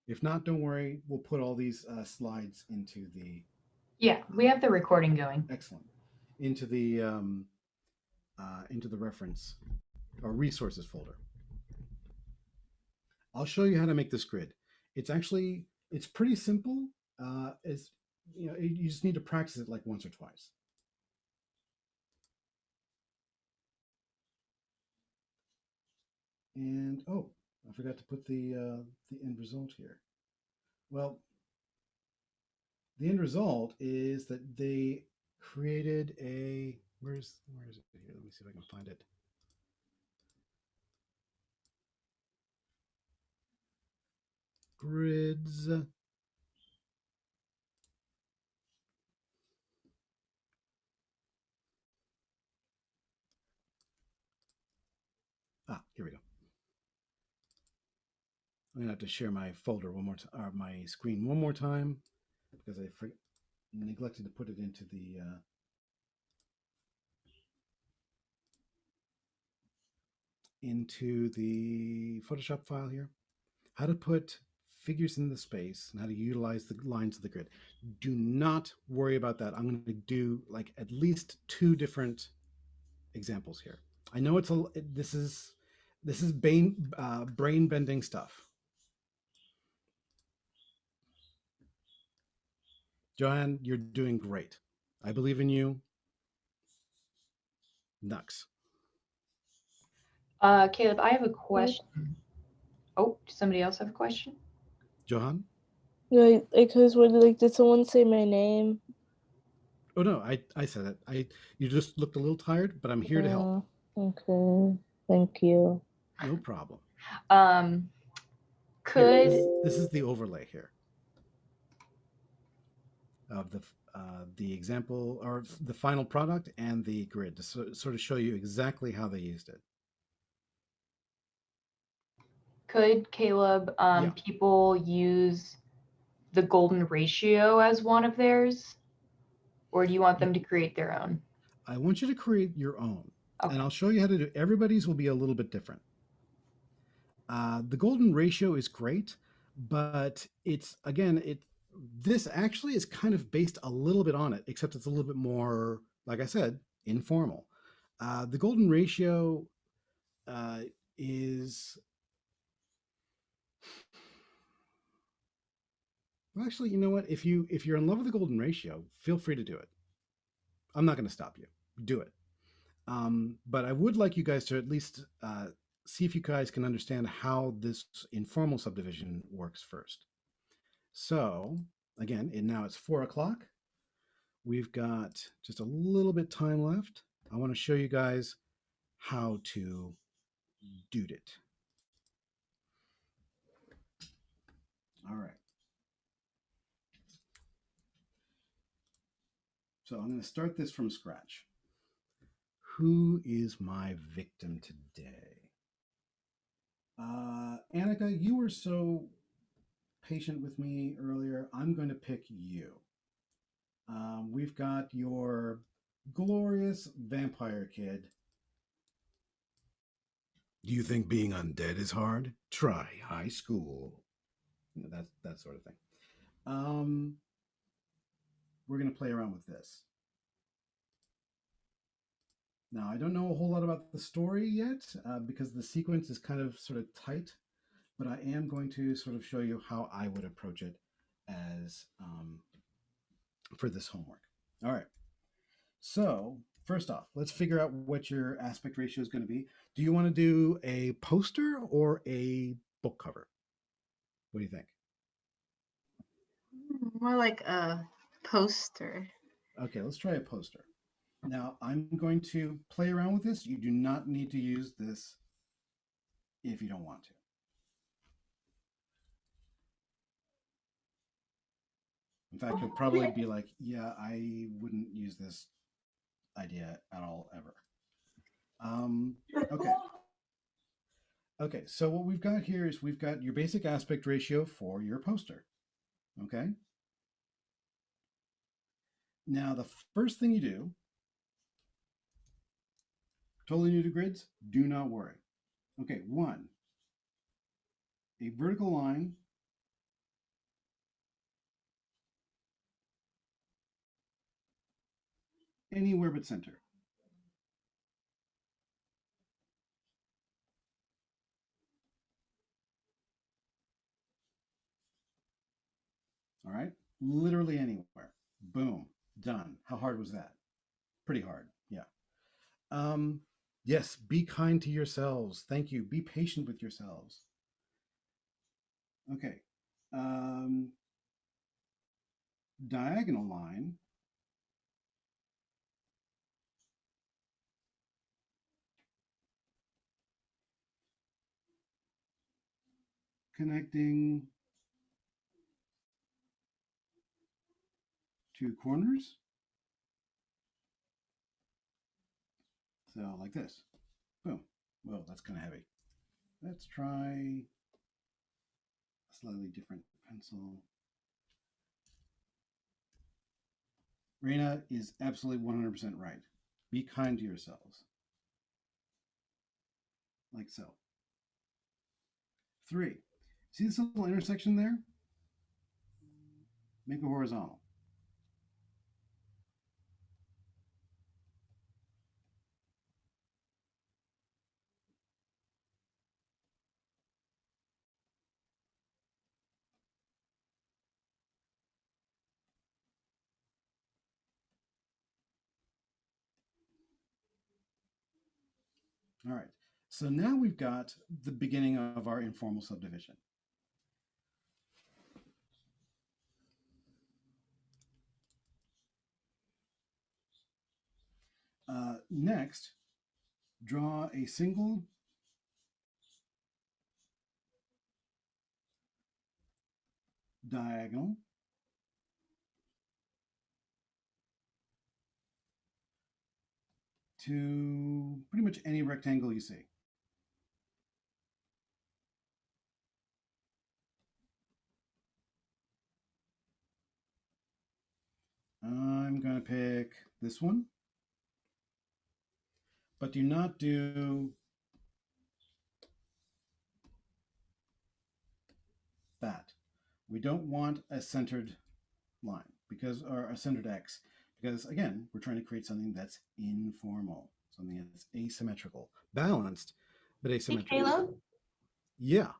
A: If not, don't worry. We'll put all these slides into the.
B: Yeah, we have the recording going.
A: Excellent. Into the reference or resources folder. I'll show you how to make this grid. It's pretty simple. You just need to practice it like once or twice. And oh, I forgot to put the end result here. Well, the end result is that they created a where is it here? Let me see if I can find it. Grids. Here we go. I'm gonna have to share my folder one more time, or my screen one more time, because I neglected to put it into the Photoshop file here. How to put figures in the space and how to utilize the lines of the grid. Do not worry about that. I'm going to do like at least 2 different examples here. I know this is brain bending stuff. Joanne, you're doing great. I believe in you. Nux.
B: Caleb, I have a question. Oh, does somebody else have a question?
A: Johan?
I: Like, because did someone say my name?
A: Oh no, I said it. You just looked a little tired, but I'm here to help.
I: Okay, thank you.
A: No problem. This is the overlay here of the example or the final product and the grid to sort of show you exactly how they used it.
B: Could Caleb people use the golden ratio as one of theirs, or do you want them to create their own?
A: I want you to create your own,
B: okay. And
A: I'll show you how to do. Everybody's will be a little bit different. The golden ratio is great, but this actually is kind of based a little bit on it, except it's a little bit more, like I said, informal. The golden ratio is. Well, actually, you know what? If you're in love with the golden ratio, feel free to do it. I'm not going to stop you. Do it. But I would like you guys to at least see if you guys can understand how this informal subdivision works first. So again, now it's 4 o'clock. We've got just a little bit time left. I want to show you guys how to do it. All right. So I'm going to start this from scratch. Who is my victim today? Annika, you were so patient with me earlier. I'm going to pick you. We've got your glorious vampire kid. Do you think being undead is hard? Try high school. You know, that sort of thing. We're going to play around with this. Now, I don't know a whole lot about the story yet because the sequence is kind of sort of tight, but I am going to sort of show you how I would approach it as for this homework. All right. So first off, let's figure out what your aspect ratio is going to be. Do you want to do a poster or a book cover? What do you think?
J: More like a poster.
A: Okay, let's try a poster. Now, I'm going to play around with this. You do not need to use this if you don't want to. In fact, you'll probably be like, yeah, I wouldn't use this idea at all, ever. Okay. Okay, so what we've got here is we've got your basic aspect ratio for your poster. Okay? Now, the first thing you do, totally new to grids, do not worry. Okay, 1, a vertical line anywhere but center. All right, literally anywhere. Boom, done. How hard was that? Pretty hard, yeah. Yes, be kind to yourselves. Thank you. Be patient with yourselves. Okay. Diagonal line. Connecting 2 corners. So like this. Boom. Whoa, that's kind of heavy. Let's try a slightly different pencil. Raina is absolutely 100% right. Be kind to yourselves. Like so. 3. See this little intersection there? Make it horizontal. All right, so now we've got the beginning of our informal subdivision. Next, draw a single diagonal to pretty much any rectangle you see. I'm going to pick this one, but do not do that. We don't want a centered line because, or a centered X, because again, we're trying to create something that's informal, something that's asymmetrical, balanced, but
K: Hey,
A: asymmetrical.
K: Caleb,
A: Yeah.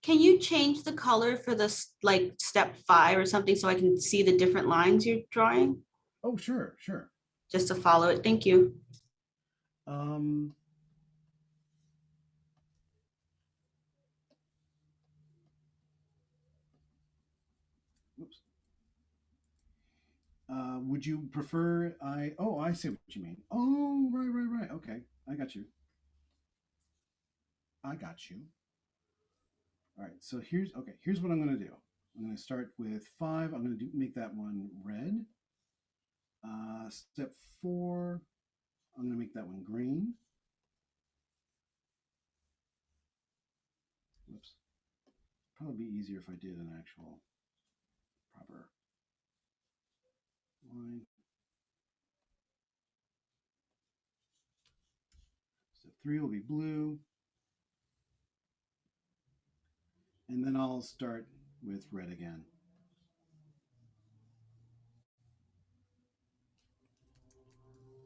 K: can you change the color for this, like step 5 or something, so I can see the different lines you're drawing?
A: Oh, sure, sure.
K: Just to follow it. Thank you.
A: Oops. Would you prefer oh, I see what you mean. Oh, right. Okay, I got you. I got you. All right, so here's what I'm going to do. I'm going to start with 5. I'm going to make that one red. Step 4, I'm going to make that one green. Whoops. Probably be easier if I did an actual proper line. Step 3 will be blue. And then I'll start with red again.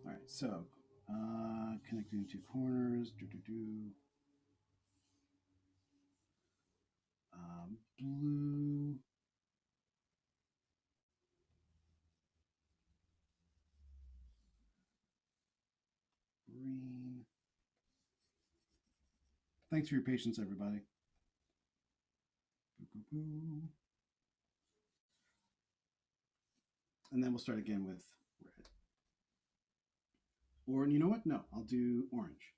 A: All right, so connecting 2 corners. Blue. Green. Thanks for your patience, everybody. And then we'll start again with red. Or you know what? No, I'll do orange.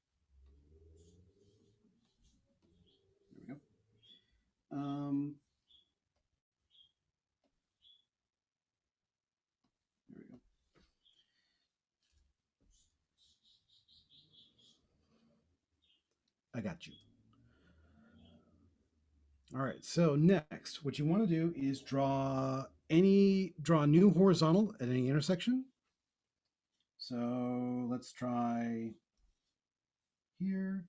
A: There we go. There we go. I got you. All right, so next, what you want to do is draw a new horizontal at any intersection. So let's try here.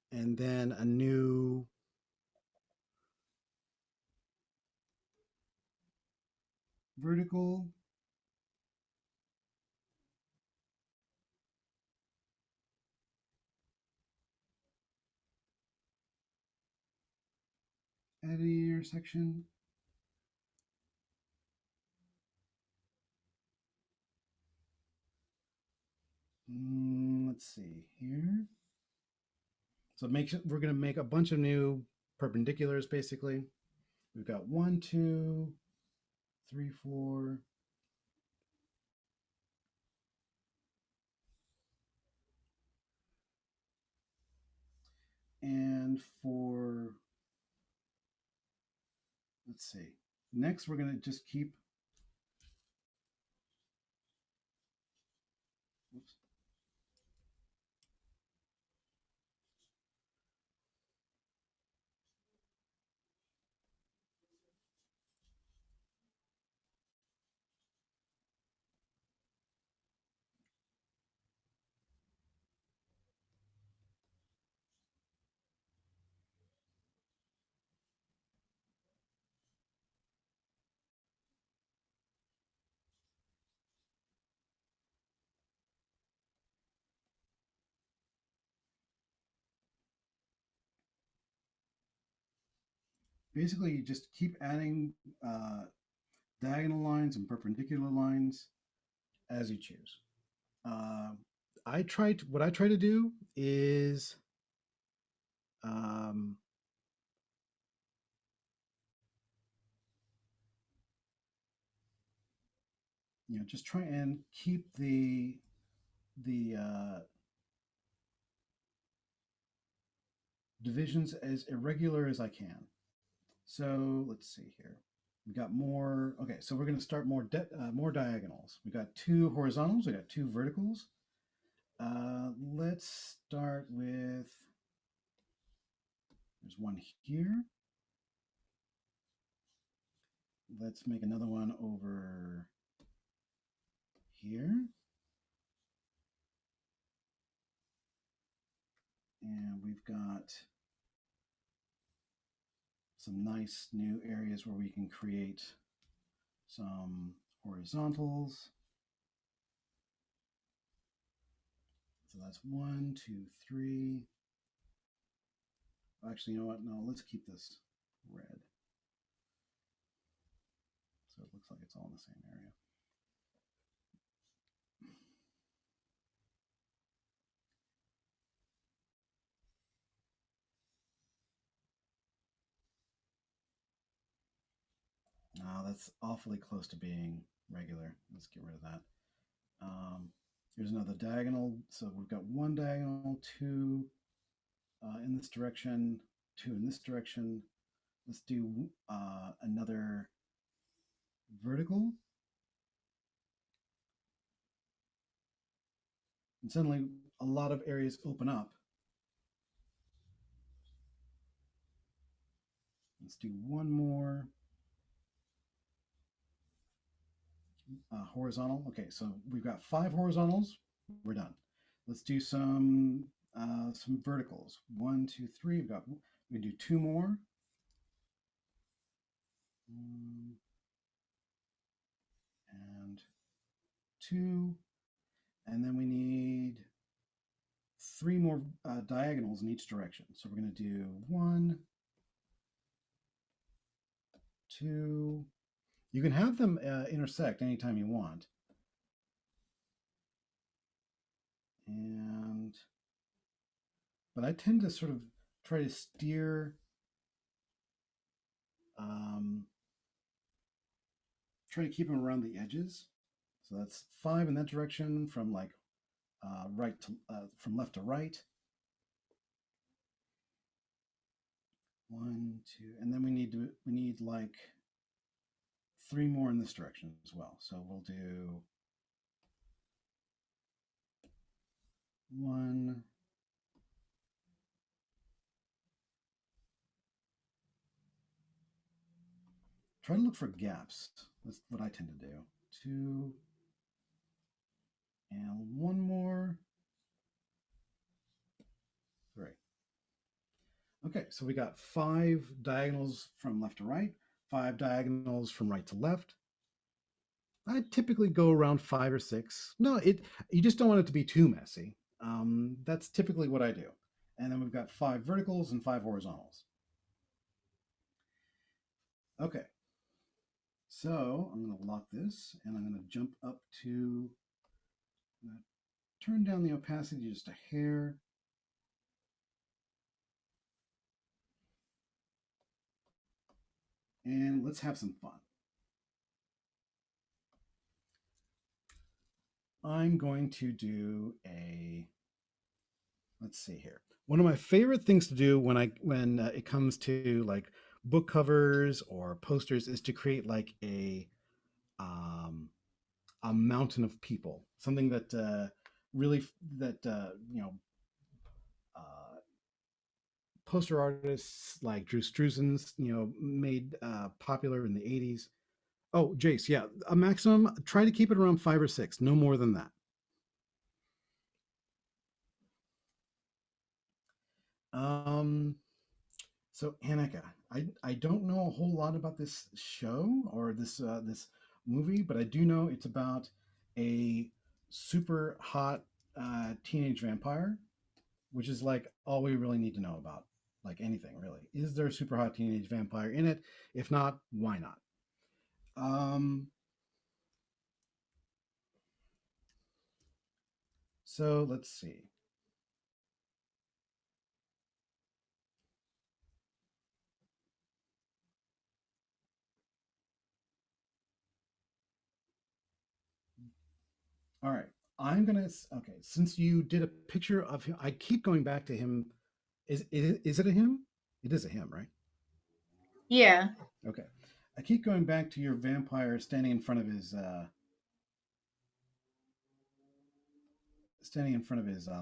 A: And then a new vertical. At an intersection. Let's see here. So we're going to make a bunch of new perpendiculars, basically. We've got 1, 2, 3, 4. And for, let's see, next we're going to just keep, whoops. Basically, you just keep adding diagonal lines and perpendicular lines as you choose. What I try to do is just try and keep the divisions as irregular as I can. So let's see here. We got more. Okay, so we're going to start more diagonals. We got 2 horizontals. We got 2 verticals. Let's start with. There's one here. Let's make another one over here. And we've got some nice new areas where we can create some horizontals. So that's 1, 2, 3. Actually, you know what? No, let's keep this red. So it looks like it's all in the same area. that's awfully close to being regular. Let's get rid of that. Here's another diagonal. So we've got one diagonal, two in this direction, two in this direction. Let's do another vertical. And suddenly a lot of areas open up. Let's do one more horizontal. Okay, so we've got 5 horizontals. We're done. Let's do some verticals. 1, 2, 3. We do 2 more. And 2. And then we need 3 more diagonals in each direction. So we're going to do 1, 2. You can have them intersect anytime you want. But I tend to sort of try to steer, try to keep them around the edges. So that's 5 in that direction from like from left to right. 1, 2, and then we need like 3 more in this direction as well. So we'll do 1. Try to look for gaps. That's what I tend to do. 2, and 1 more. 3. Okay, so we got 5 diagonals from left to right, 5 diagonals from right to left. I typically go around 5 or 6. No, you just don't want it to be too messy. That's typically what I do. And then we've got 5 verticals and 5 horizontals. Okay, so I'm going to lock this, and I'm going to jump up to turn down the opacity just a hair. And let's have some fun. I'm going to do let's see here. One of my favorite things to do when it comes to like book covers or posters is to create like a mountain of people, something that really poster artists like Drew Struzan's made popular in the 80s. Oh, Jace, yeah, a maximum. Try to keep it around 5 or 6, no more than that. So Annika, I don't know a whole lot about this show or this movie, but I do know it's about a super hot teenage vampire, which is like all we really need to know about like anything really. Is there a super hot teenage vampire in it? If not, why not? So let's see. All right, okay, since you did a picture of him, I keep going back to him. Is it a him? It is a him, right?
G: Yeah.
A: Okay. I keep going back to your vampire standing in front of his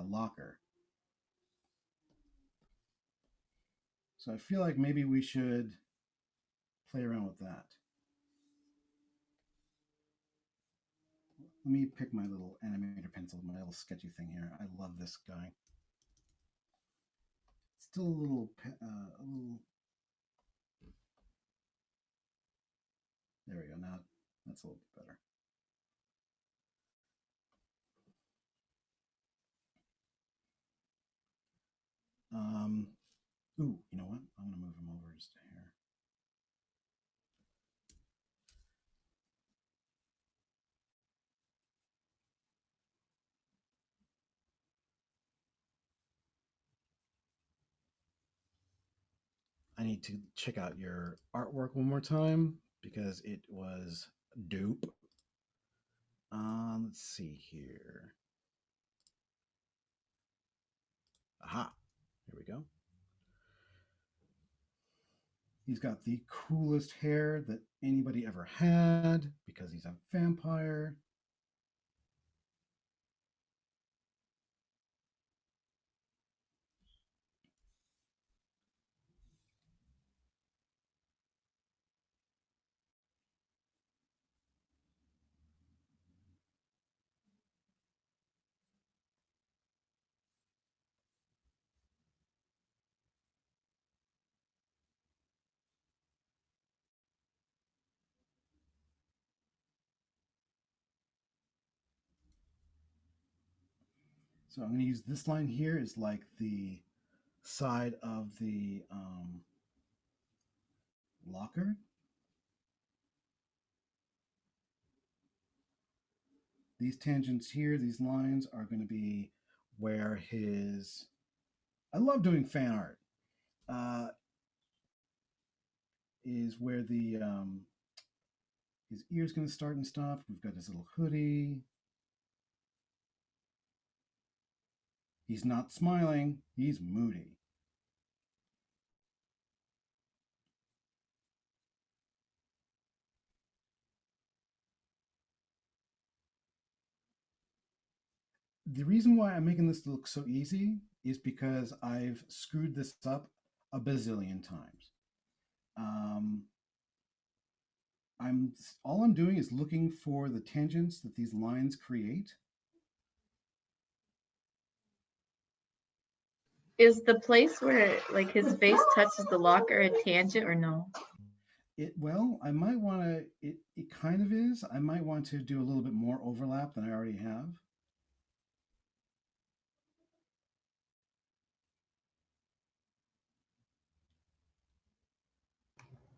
A: locker. So I feel like maybe we should play around with that. Let me pick my little animator pencil, my little sketchy thing here. I love this guy. Still a little. There we go. Now that's a little bit better. Ooh, you know what? I'm gonna move him over just a hair. I need to check out your artwork one more time because it was dope. Let's see here. Aha, here we go. He's got the coolest hair that anybody ever had because he's a vampire. So I'm going to use this line here is like the side of the locker. These tangents here, these lines are going to be where his... I love doing fan art. Is where the his ear's going to start and stop. We've got his little hoodie. He's not smiling. He's moody. The reason why I'm making this look so easy is because I've screwed this up a bazillion times. All I'm doing is looking for the tangents that these lines create.
G: Is the place where like his face touches the locker a tangent or no?
A: Well, I might want to, it kind of is. I might want to do a little bit more overlap than I already have.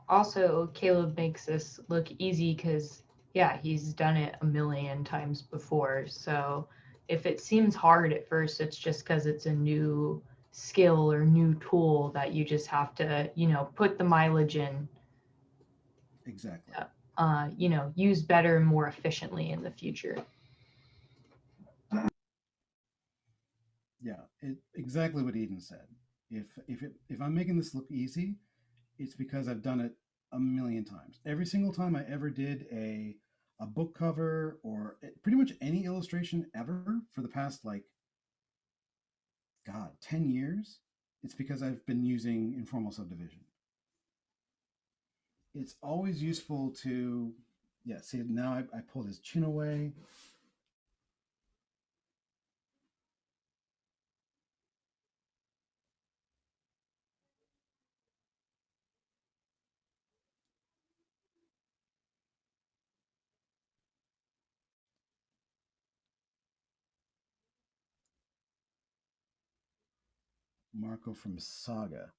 B: Also, Caleb makes this look easy because, yeah, he's done it a million times before. So if it seems hard at first, it's just because it's a new skill or new tool that you just have to, put the mileage in.
A: Exactly.
B: Use better and more efficiently in the future.
A: Yeah, exactly what Eden said. If I'm making this look easy, it's because I've done it a million times. Every single time I ever did a book cover or pretty much any illustration ever for the past 10 years, it's because I've been using informal subdivision. It's always useful to, see now I pulled his chin away. Marco from Saga.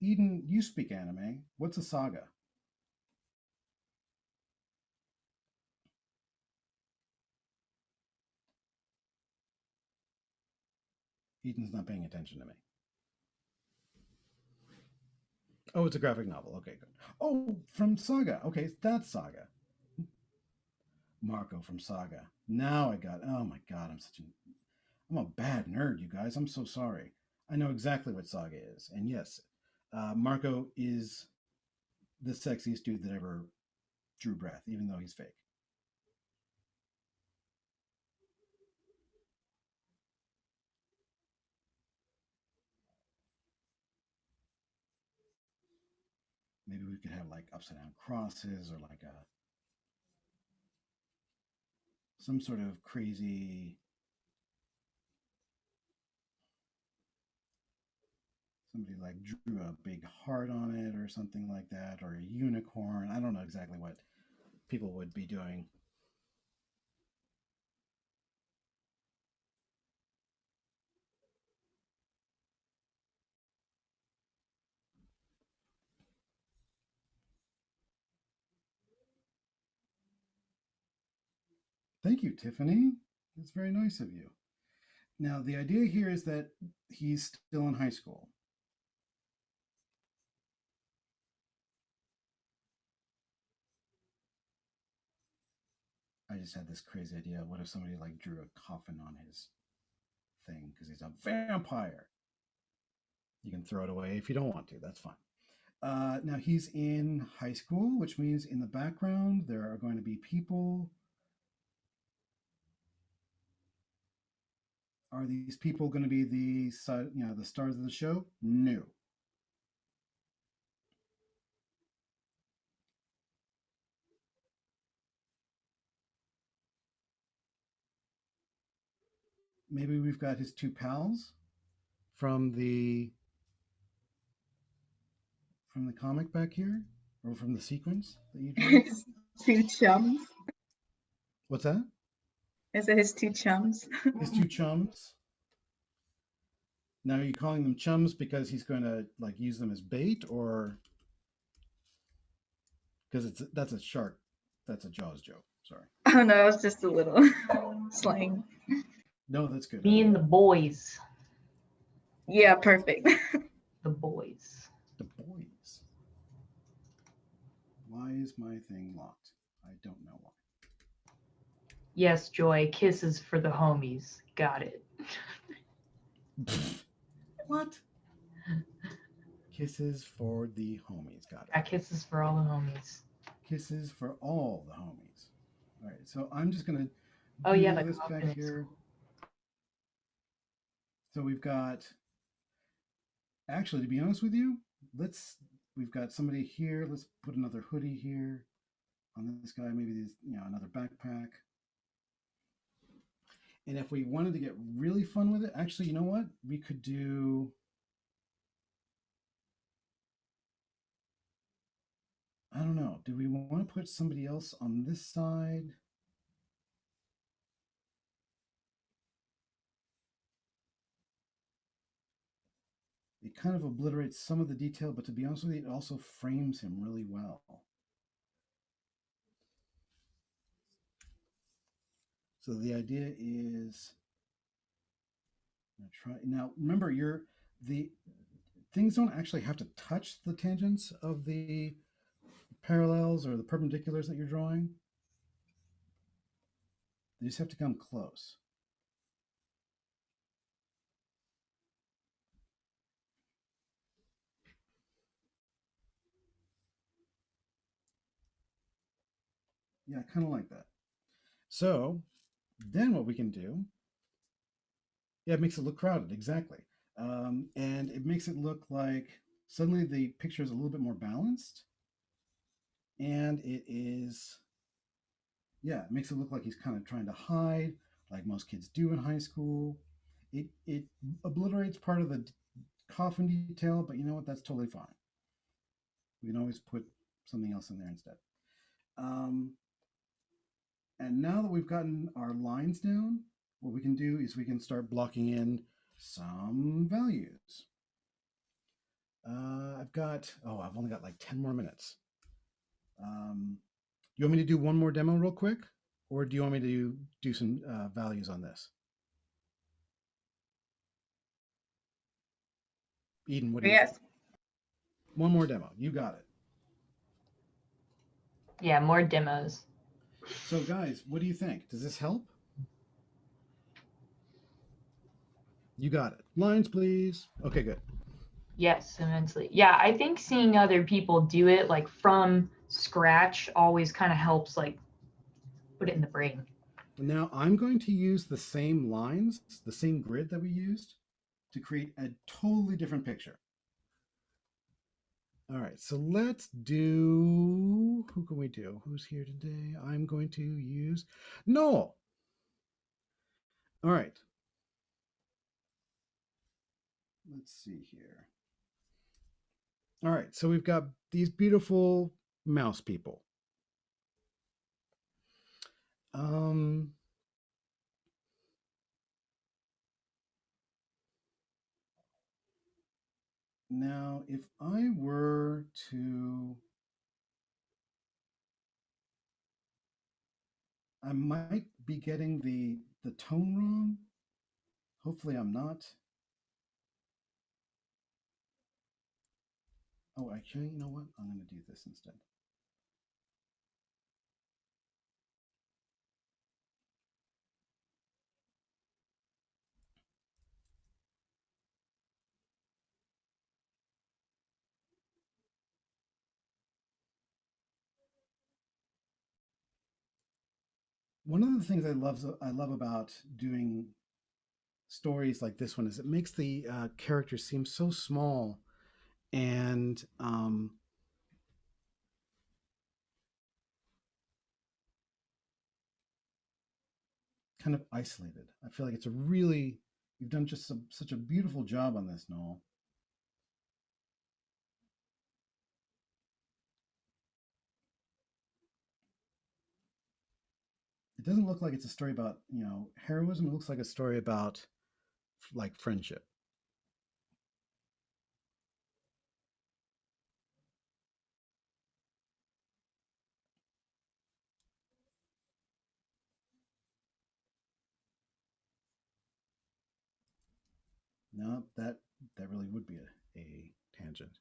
A: Eden, you speak anime. What's a saga? Eden's not paying attention to me. Oh, it's a graphic novel. Okay, good. Oh, from Saga. Okay, that's Saga. Marco from Saga. Now I got. Oh my God, I'm a bad nerd, you guys. I'm so sorry. I know exactly what Saga is, and yes, Marco is the sexiest dude that ever drew breath, even though he's fake. Maybe we could have like upside down crosses or like some sort of crazy. Somebody like drew a big heart on it or something like that, or a unicorn. I don't know exactly what people would be doing. Thank you, Tiffany. That's very nice of you. Now, the idea here is that he's still in high school. just had this crazy idea. What if somebody like drew a coffin on his thing because he's a vampire? You can throw it away if you don't want to. That's fine. Now he's in high school, which means in the background there are going to be people. Are these people going to be the the stars of the show? No. Maybe we've got his two pals from the comic back here, or from the sequence that you drew.
G: Two chums.
A: What's that?
G: I said his two chums.
A: His two chums. Now, are you calling them chums because he's going to like use them as bait, or because that's a shark, that's a Jaws joke. Sorry.
G: Oh no, it's just a little slang.
A: No, that's good.
B: Me and the boys.
G: Yeah, perfect.
B: The boys.
A: The boys. Why is my thing locked? I don't know why.
B: Yes, Joy. Kisses for the homies. Got it.
A: What? Kisses for the homies. Got it.
B: Got kisses for all the homies.
A: Kisses for all the homies. All right, so I'm just gonna.
B: Oh yeah,
A: do
B: the
A: this back
B: coffin is
A: here. So we've got. Actually, to be honest with you, we've got somebody here. Let's put another hoodie here on this guy. Maybe these, another backpack. And if we wanted to get really fun with it, actually, you know what? We could do. I don't know. Do we want to put somebody else on this side? It kind of obliterates some of the detail, but to be honest with you, it also frames him really well. So the idea is, now remember, the things don't actually have to touch the tangents of the parallels or the perpendiculars that you're drawing. They just have to come close. Yeah, I kind of like that. So then what we can do, yeah, it makes it look crowded, exactly. And it makes it look like suddenly the picture is a little bit more balanced. And it is, yeah, it makes it look like he's kind of trying to hide, like most kids do in high school. It obliterates part of the coffin detail, but you know what? That's totally fine. We can always put something else in there instead. And now that we've gotten our lines down, what we can do is we can start blocking in some values. I've only got like 10 more minutes. You want me to do one more demo real quick? Or do you want me to do some values on this? Eden, what do you think? One more demo. You got it.
B: Yeah, more demos.
A: So guys, what do you think? Does this help? You got it. Lines, please. Okay, good.
B: Yes, immensely. Yeah, I think seeing other people do it like from scratch always kind of helps like put it in the brain.
A: Now I'm going to use the same lines, the same grid that we used to create a totally different picture. All right, so let's do, who can we do? Who's here today? I'm going to use Noel. All right. Let's see here. All right, so we've got these beautiful mouse people. Now, if I were to, I might be getting the tone wrong. Hopefully I'm not. Oh, actually, you know what? I'm going to do this instead. one of the things I love about doing stories like this one is it makes the characters seem so small and kind of isolated. I feel like it's a really you've done just such a beautiful job on this, Noel. It doesn't look like it's a story about heroism. It looks like a story about like friendship. No, that really would be a tangent.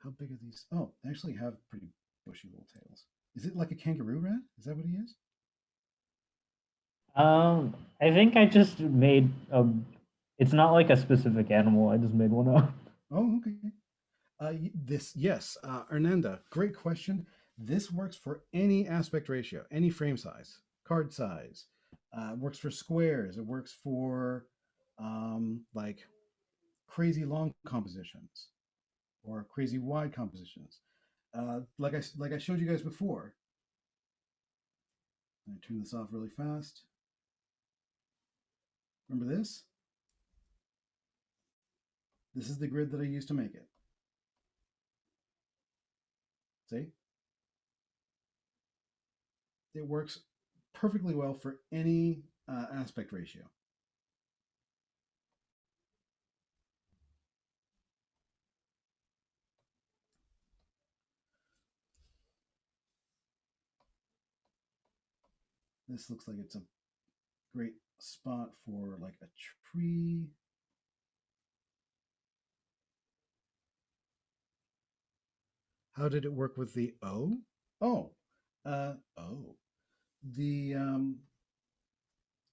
A: How big are these? Oh, they actually have pretty bushy little tails. Is it like a kangaroo rat? Is that what he is?
H: I think I just made a. It's not like a specific animal. I just made one up.
A: Oh, okay. Yes, Hernanda, great question. This works for any aspect ratio, any frame size, card size. Works for squares. It works for like crazy long compositions or crazy wide compositions. Like I showed you guys before. Let me turn this off really fast. Remember this? This is the grid that I used to make it. See? It works perfectly well for any aspect ratio. This looks like it's a great spot for like a tree. How did it work with the O? Oh, oh. The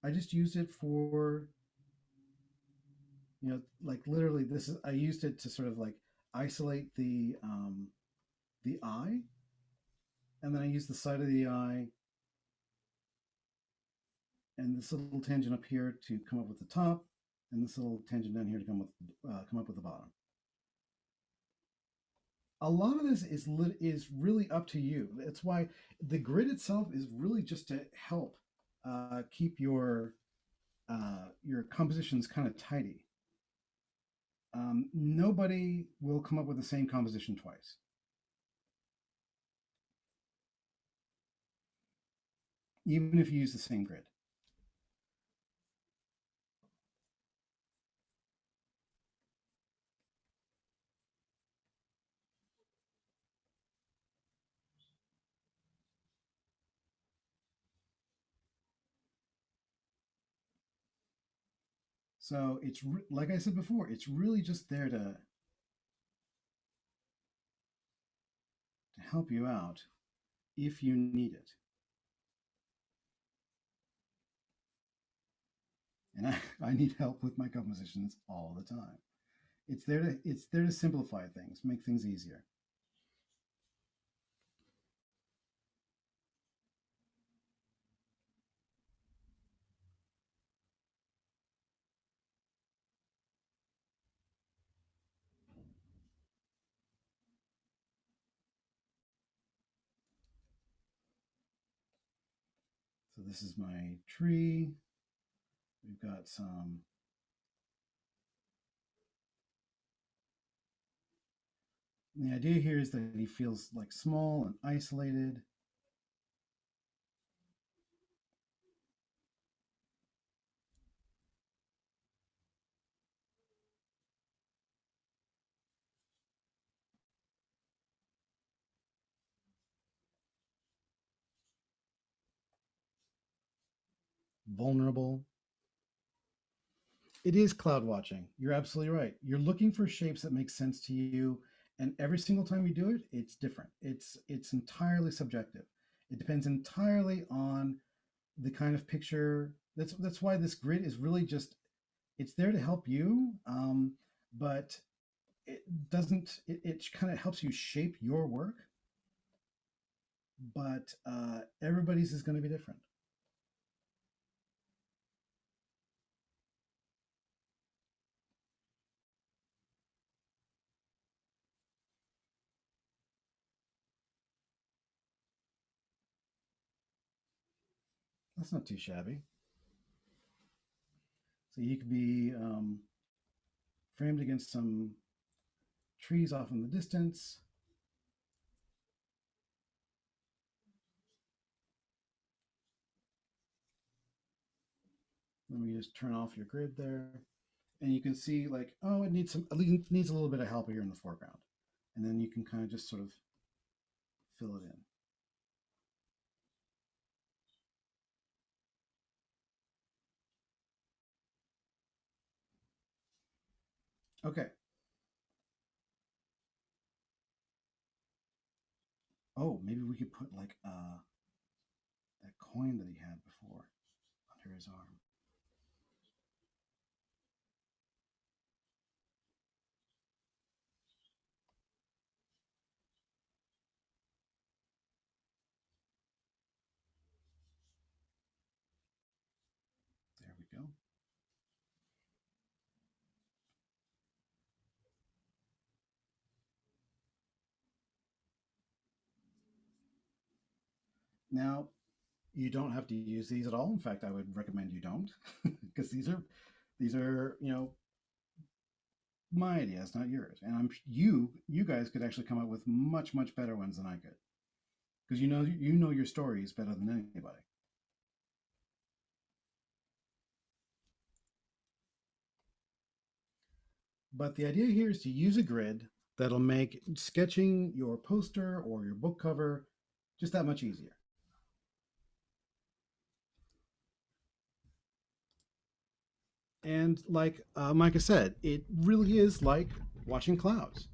A: I just used it for like literally this is I used it to sort of like isolate the eye, and then I used the side of the eye and this little tangent up here to come up with the top, and this little tangent down here to come up with the bottom. A lot of this is really up to you. That's why the grid itself is really just to help keep your compositions kind of tidy. Nobody will come up with the same composition twice. Even if you use the same grid. So it's like I said before, it's really just there to help you out if you need it. And I need help with my compositions all the time. It's there to simplify things, make things easier. So this is my tree. We've got some the idea here is that he feels like small and isolated. Vulnerable. It is cloud watching. You're absolutely right. You're looking for shapes that make sense to you, and every single time you do it, it's different. It's entirely subjective. It depends entirely on the kind of picture. That's why this grid is really just it's there to help you, but it doesn't. It kind of helps you shape your work, but everybody's is going to be different. That's not too shabby. So you could be framed against some trees off in the distance. Let me just turn off your grid there. And you can see like, oh, it needs at least needs a little bit of help here in the foreground. And then you can kind of just sort of fill it in. Okay. Oh, maybe we could put like that coin that he had before under his arm. There we go. Now, you don't have to use these at all. In fact, I would recommend you don't, because these are, you know, my ideas, not yours. And you guys could actually come up with much better ones than I could, because you know your stories better than anybody. But the idea here is to use a grid that'll make sketching your poster or your book cover just that much easier. And like Micah said, it really is like watching clouds.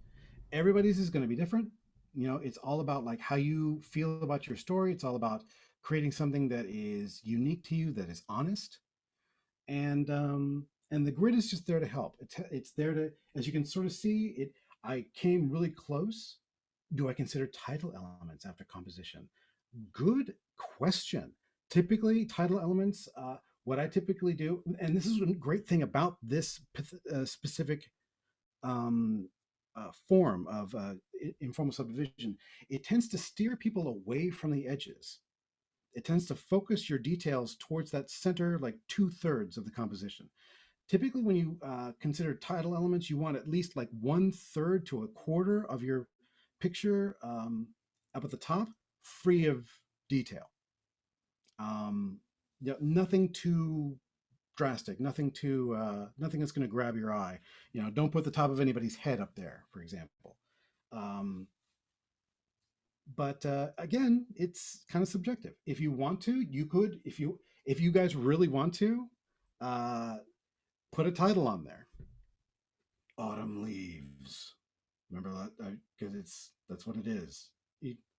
A: Everybody's is going to be different. You know, it's all about like how you feel about your story. It's all about creating something that is unique to you, that is honest. And the grid is just there to help. It's there to, as you can sort of see, it. I came really close. Do I consider title elements after composition? Good question. Typically, title elements. What I typically do, and this is a great thing about this specific form of informal subdivision, it tends to steer people away from the edges. It tends to focus your details towards that center, like 2/3 of the composition. Typically, when you consider title elements, you want at least like 1/3 to 1/4 of your picture up at the top, free of detail. Yeah, nothing too drastic, nothing that's going to grab your eye. You know, don't put the top of anybody's head up there, for example. But again, it's kind of subjective. If you want to, you could. If you guys really want to, put a title on there. Autumn Leaves. Remember that, because that's what it is.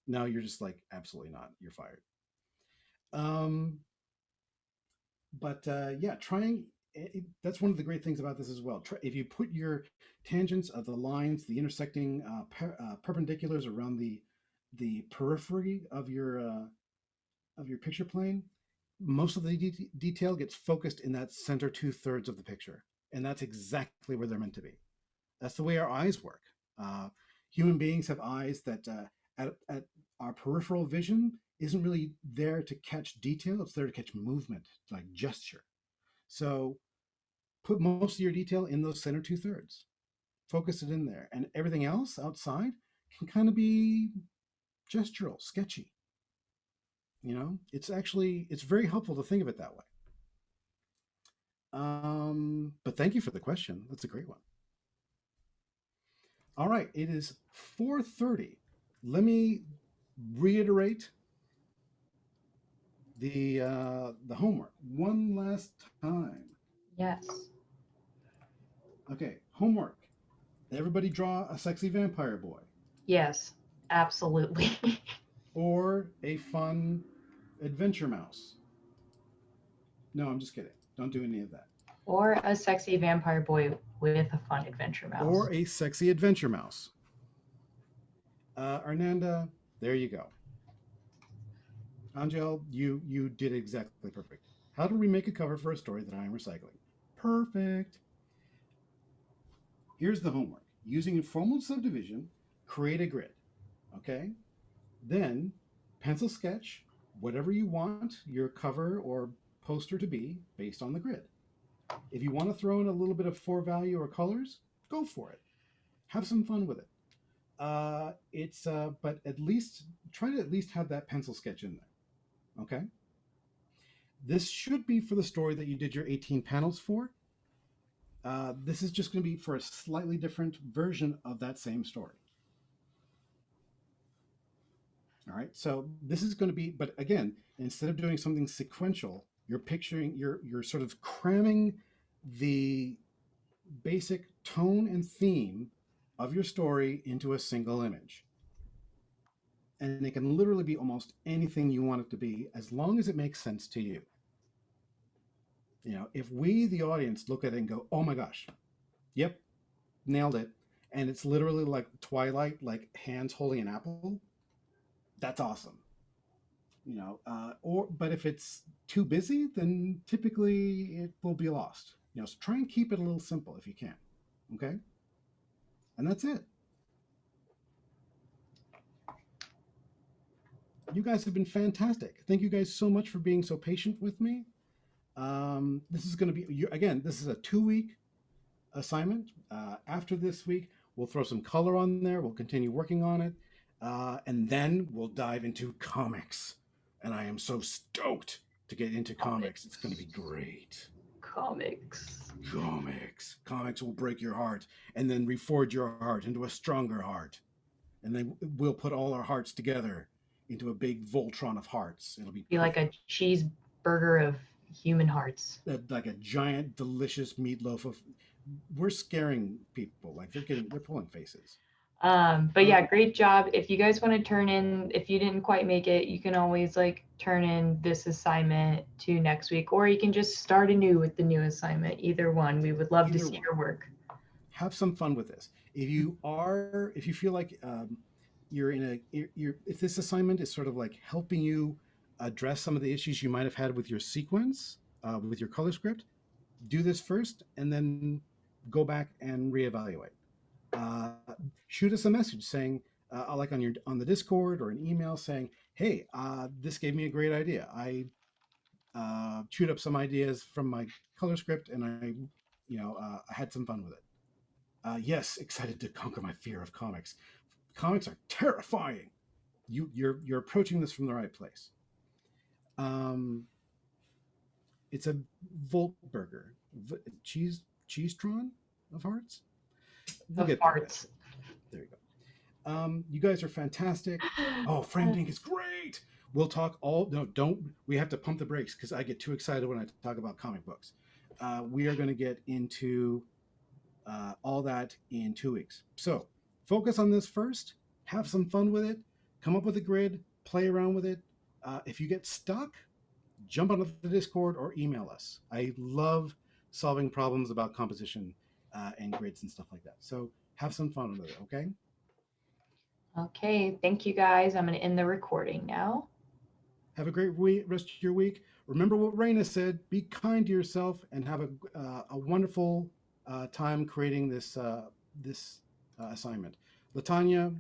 A: Now you're just like, absolutely not. You're fired. But yeah, that's one of the great things about this as well. If you put your tangents of the lines, the intersecting perpendiculars around the periphery of your picture plane, most of the detail gets focused in that center 2/3 of the picture, and that's exactly where they're meant to be. That's the way our eyes work. Human beings have eyes that at our peripheral vision isn't really there to catch detail. It's there to catch movement, like gesture. So put most of your detail in those center 2/3. Focus it in there. And everything else outside can kind of be gestural, sketchy. You know, it's very helpful to think of it that way. But thank you for the question. That's a great one. All right, it is 4:30. Let me reiterate the homework one last time.
B: Yes.
A: Okay, homework. Everybody draw a sexy vampire boy.
B: Yes, absolutely.
A: Or a fun adventure mouse. No, I'm just kidding. Don't do any of that.
B: Or a sexy vampire boy with a fun adventure mouse.
A: Or a sexy adventure mouse. Arnanda, there you go. Angel, you did exactly perfect. How do we make a cover for a story that I am recycling? Perfect. Here's the homework. Using informal subdivision, create a grid. Okay? Then pencil sketch whatever you want your cover or poster to be based on the grid. If you want to throw in a little bit of for value or colors, go for it. Have some fun with it. But at least try to at least have that pencil sketch in there. Okay? This should be for the story that you did your 18 panels for. This is just going to be for a slightly different version of that same story. All right, so this is going to be, but again, instead of doing something sequential, you're sort of cramming the basic tone and theme of your story into a single image. And it can literally be almost anything you want it to be, as long as it makes sense to you. You know, if we, the audience, look at it and go, oh my gosh, yep, nailed it. And it's literally like Twilight, like hands holding an apple. That's awesome. You know, but if it's too busy, then typically it will be lost. You know, so try and keep it a little simple if you can. Okay. And that's it. You guys have been fantastic. Thank you guys so much for being so patient with me. This is going to be, again, this is a 2-week assignment. After this week, we'll throw some color on there. We'll continue working on it. And then we'll dive into comics. And I am so stoked to get into comics. It's going to be great.
B: Comics.
A: Comics will break your heart and then reforge your heart into a stronger heart. And then we'll put all our hearts together into a big Voltron of hearts. It'll be
B: like a cheeseburger of human hearts.
A: Like a giant, delicious meatloaf of. We're scaring people. Like they're pulling faces.
B: But yeah, great job. If you guys want to turn in, if you didn't quite make it, you can always like turn in this assignment to next week, or you can just start anew with the new assignment. Either one. We would love to see your work.
A: Have some fun with this. If you feel like if this assignment is sort of like helping you address some of the issues you might have had with your sequence, with your color script, do this first and then go back and reevaluate. Shoot us a message saying, like on the Discord or an email saying, hey, this gave me a great idea. I chewed up some ideas from my color script and I had some fun with it. Yes, excited to conquer my fear of comics. Comics are terrifying. You're approaching this from the right place. It's a Voltburger, cheesetron of hearts.
B: Hearts.
A: There you go. You guys are fantastic. Oh, Framedink is great. We'll talk we have to pump the brakes because I get too excited when I talk about comic books. We are going to get into all that in 2 weeks. So focus on this first, have some fun with it, come up with a grid, play around with it. If you get stuck, jump onto the Discord or email us. I love solving problems about composition and grids and stuff like that. So have some fun with it, okay?
B: Okay, thank you guys. I'm going to end the recording now.
A: Have a great rest of your week. Remember what Raina said, be kind to yourself and have a wonderful time creating this assignment. Latanya,